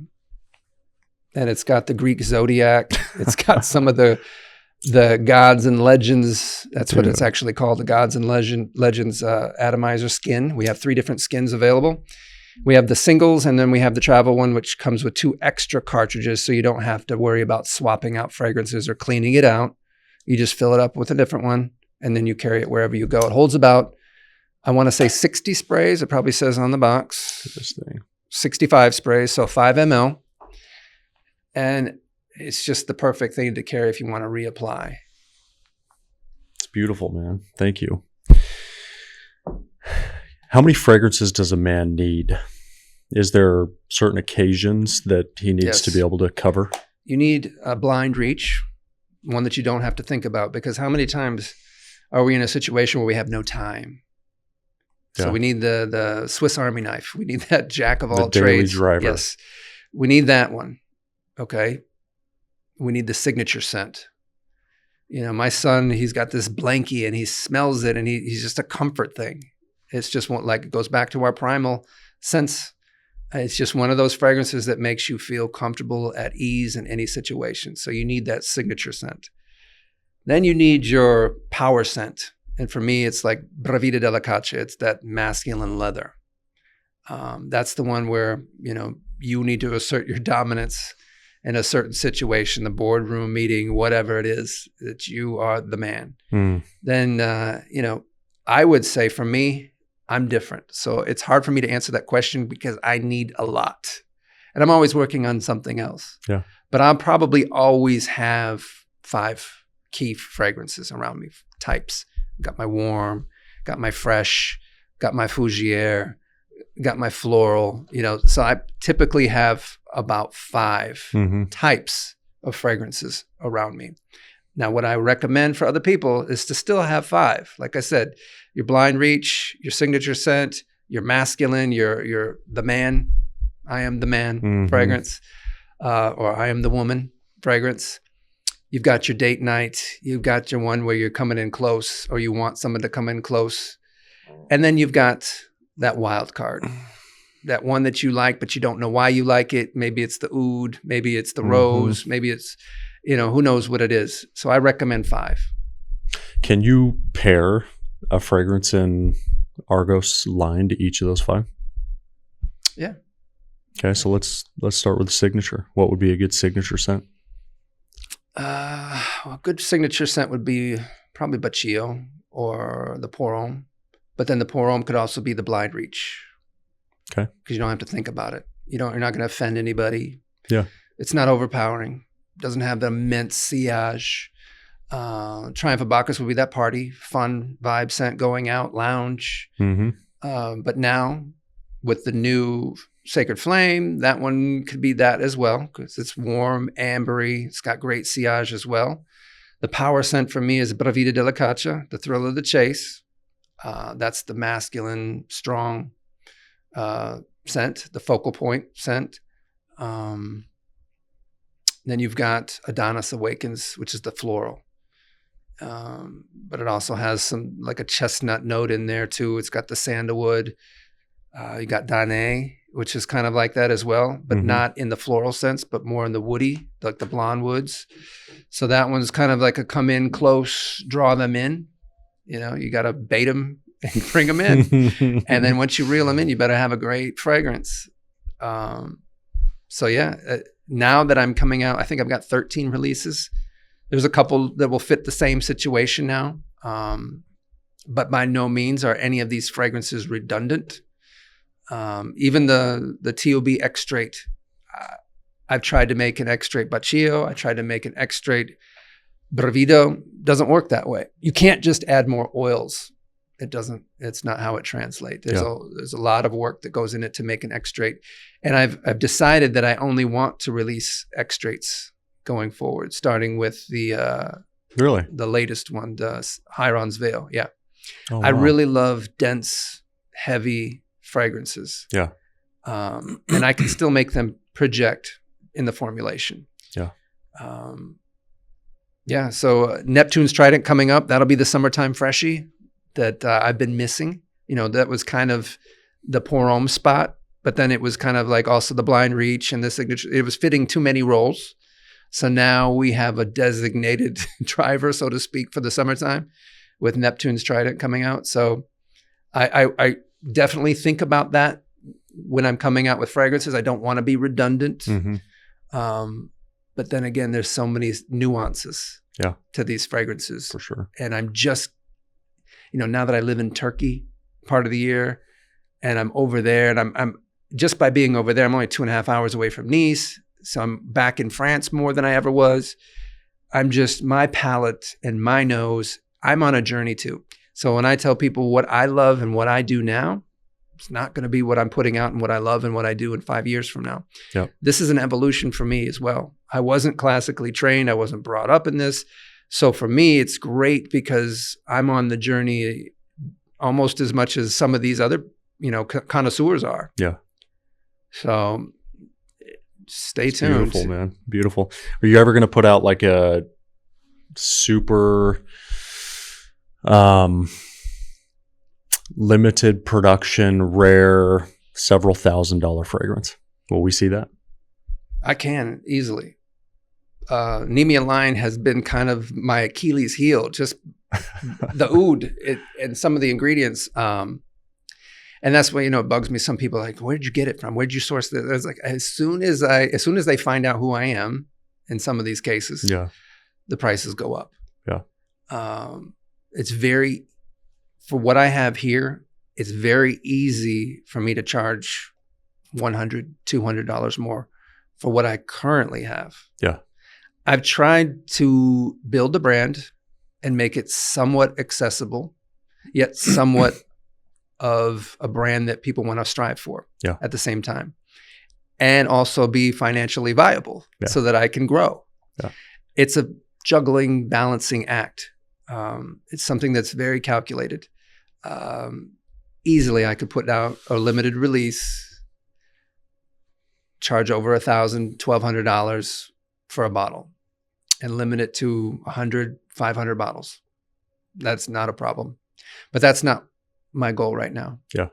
and it's got the Greek zodiac. It's got some of the gods and legends. That's what it's actually called, the gods and legends atomizer skin. We have 3 different skins available. We have the singles, and then we have the travel one, which comes with 2 extra cartridges, so you don't have to worry about swapping out fragrances or cleaning it out. You just fill it up with a different one, and then you carry it wherever you go. It holds about, I want to say 60 sprays. It probably says on the box. This thing. 65 sprays, so 5 ml. And it's just the perfect thing to carry if you want to reapply. It's beautiful, man. Thank you. How many fragrances does a man need? Is there certain occasions that he needs to be able to cover? You need a blind reach, one that you don't have to think about, because how many times are we in a situation where we have no time? So we need the Swiss Army knife. We need that jack of all trades. The daily driver. Yes. We need that one. Okay. We need the signature scent. You know, my son, he's got this blankie and he smells it, and he's just a comfort thing. It's just one, like, it goes back to our primal sense. It's just one of those fragrances that makes you feel comfortable, at ease in any situation. So you need that signature scent. Then you need your power scent. And for me, it's like Bravida Delicacia. It's that masculine leather. That's the one where, you know, you need to assert your dominance in a certain situation, the boardroom meeting, whatever it is, that you are the man. Then, you know, I would say for me, I'm different. So it's hard for me to answer that question because I need a lot. And I'm always working on something else. Yeah. But I'll probably always have 5 key fragrances around me, types. Got my warm, got my fresh, got my fougere, got my floral, you know. So I typically have about 5 types of fragrances around me. Now, what I recommend for other people is to still have 5. Like I said, your blind reach, your signature scent, your masculine, your the man, I am the man fragrance, or I am the woman fragrance. You've got your date night. You've got your one where you're coming in close, or you want someone to come in close. And then you've got that wild card, that one that you like, but you don't know why you like it. Maybe it's the oud, maybe it's the rose, maybe it's, you know, who knows what it is. So I recommend 5. Can you pair a fragrance in ARGOS line to each of those 5? Yeah. Okay, so let's start with the signature. What would be a good signature scent? A good signature scent would be probably Baccio or the Pour Homme. But then the Pour Homme could also be the blind reach. Okay. Because you don't have to think about it. You're not going to offend anybody. Yeah. It's not overpowering. Doesn't have the immense sillage. Triumph of Bacchus would be that party, fun vibe scent, going out, lounge. But now with the new Sacred Flame, that one could be that as well, because it's warm, ambery. It's got great sillage as well. The power scent for me is Bravida Delicacia, the thrill of the chase. That's the masculine, strong scent, the focal point scent. Then you've got Adonis Awakens, which is the floral. But it also has some, like a chestnut note in there too. It's got the sandalwood. You got Danae, which is kind of like that as well, but not in the floral sense, but more in the woody, like the blonde woods. So that one's kind of like a come in close, draw them in. You know, you got to bait them and bring them in. And then once you reel them in, you better have a great fragrance. So yeah, now that I'm coming out, I think I've got 13 releases. There's a couple that will fit the same situation now. But by no means are any of these fragrances redundant. Even the TOB extrait, I've tried to make an extrait Baccio. I tried to make an extrait Bravido. Doesn't work that way. You can't just add more oils. It's not how it translates. There's a lot of work that goes in it to make an extrait. And I've decided that I only want to release extraits going forward, starting with the latest one, the Chiron's Veil. Yeah. Oh, wow. I really love dense heavy fragrances. Yeah. And I can still make them project in the formulation. Yeah. Yeah. So Neptune's Trident coming up. That'll be the summertime freshie that I've been missing. You know, that was kind of the pour homme spot, but then it was kind of like also the blind reach and the signature. It was fitting too many roles. So now we have a designated driver, so to speak, for the summertime with Neptune's Trident coming out. So I definitely think about that when I'm coming out with fragrances. I don't want to be redundant. Mm-hmm. But then again, there's so many nuances Yeah. to these fragrances. For sure. And I'm just, you know, now that I live in Turkey part of the year and I'm over there, and I'm just by being over there, I'm only 2.5 hours away from Nice. So I'm back in France more than I ever was. I'm just, my palate and my nose, I'm on a journey too. So when I tell people what I love and what I do now, it's not going to be what I'm putting out and what I love and what I do in 5 years from now. Yep. This is an evolution for me as well. I wasn't classically trained. I wasn't brought up in this. So for me, it's great because I'm on the journey almost as much as some of these other, you know, connoisseurs are. Yeah. So stay tuned. Beautiful, man. Beautiful. Are you ever going to put out like a super limited production, rare, several $1,000 fragrance? Will we see that? I can easily. Nemia line has been kind of my Achilles heel, just the oud and some of the ingredients. And that's why, you know, it bugs me. Some people are like, where'd you get it from? Where'd you source this? It's like, as soon as they find out who I am in some of these cases, Yeah. the prices go up. Yeah. It's very, for what I have here, it's very easy for me to charge $100, $200 more for what I currently have. Yeah. I've tried to build a brand and make it somewhat accessible, yet somewhat of a brand that people want to strive for at the same time, and also be financially viable so that I can grow. Yeah. It's a juggling, balancing act. It's something that's very calculated. Easily I could put out a limited release, charge over $1,000, $1,200 for a bottle, and limit it to 100, 500 bottles. That's not a problem. But that's not my goal right now. Yeah.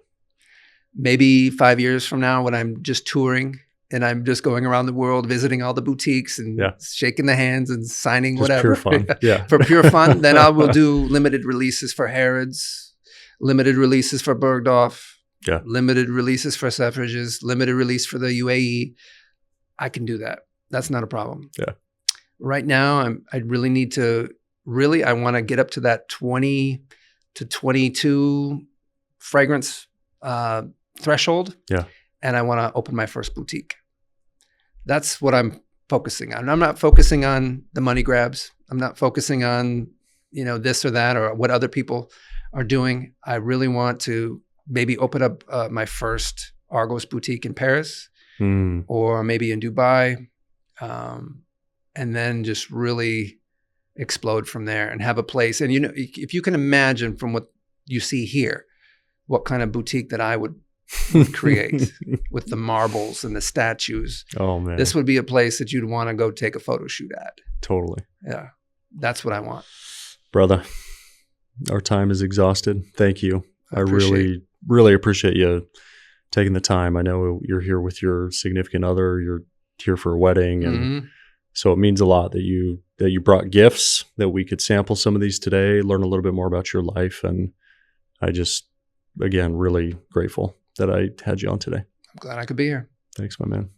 Maybe 5 years from now, when I'm just touring and I'm just going around the world, visiting all the boutiques and shaking the hands and signing Just whatever. pure fun. Yeah. For pure fun, then I will do limited releases for Harrods, limited releases for Bergdorf, limited releases for Selfridges, limited release for the UAE. I can do that. That's not a problem. Yeah. Right now, I really need to, I want to get up to that 20 to 22 fragrance threshold. Yeah. And I want to open my first boutique. That's what I'm focusing on. I'm not focusing on the money grabs. I'm not focusing on, you know, this or that or what other people are doing. I really want to maybe open up my first ARGOS boutique in Paris or maybe in Dubai, and then just really explode from there and have a place. And, you know, if you can imagine from what you see here, what kind of boutique that I would create with the marbles and the statues. Oh, man. This would be a place that you'd want to go take a photo shoot at. Totally. Yeah. That's what I want. Brother, our time is exhausted. Thank you. I really, really appreciate you taking the time. I know you're here with your significant other. You're here for a wedding. And so it means a lot that you brought gifts, that we could sample some of these today, learn a little bit more about your life. And I just, again, really grateful that I had you on today. I'm glad I could be here. Thanks, my man.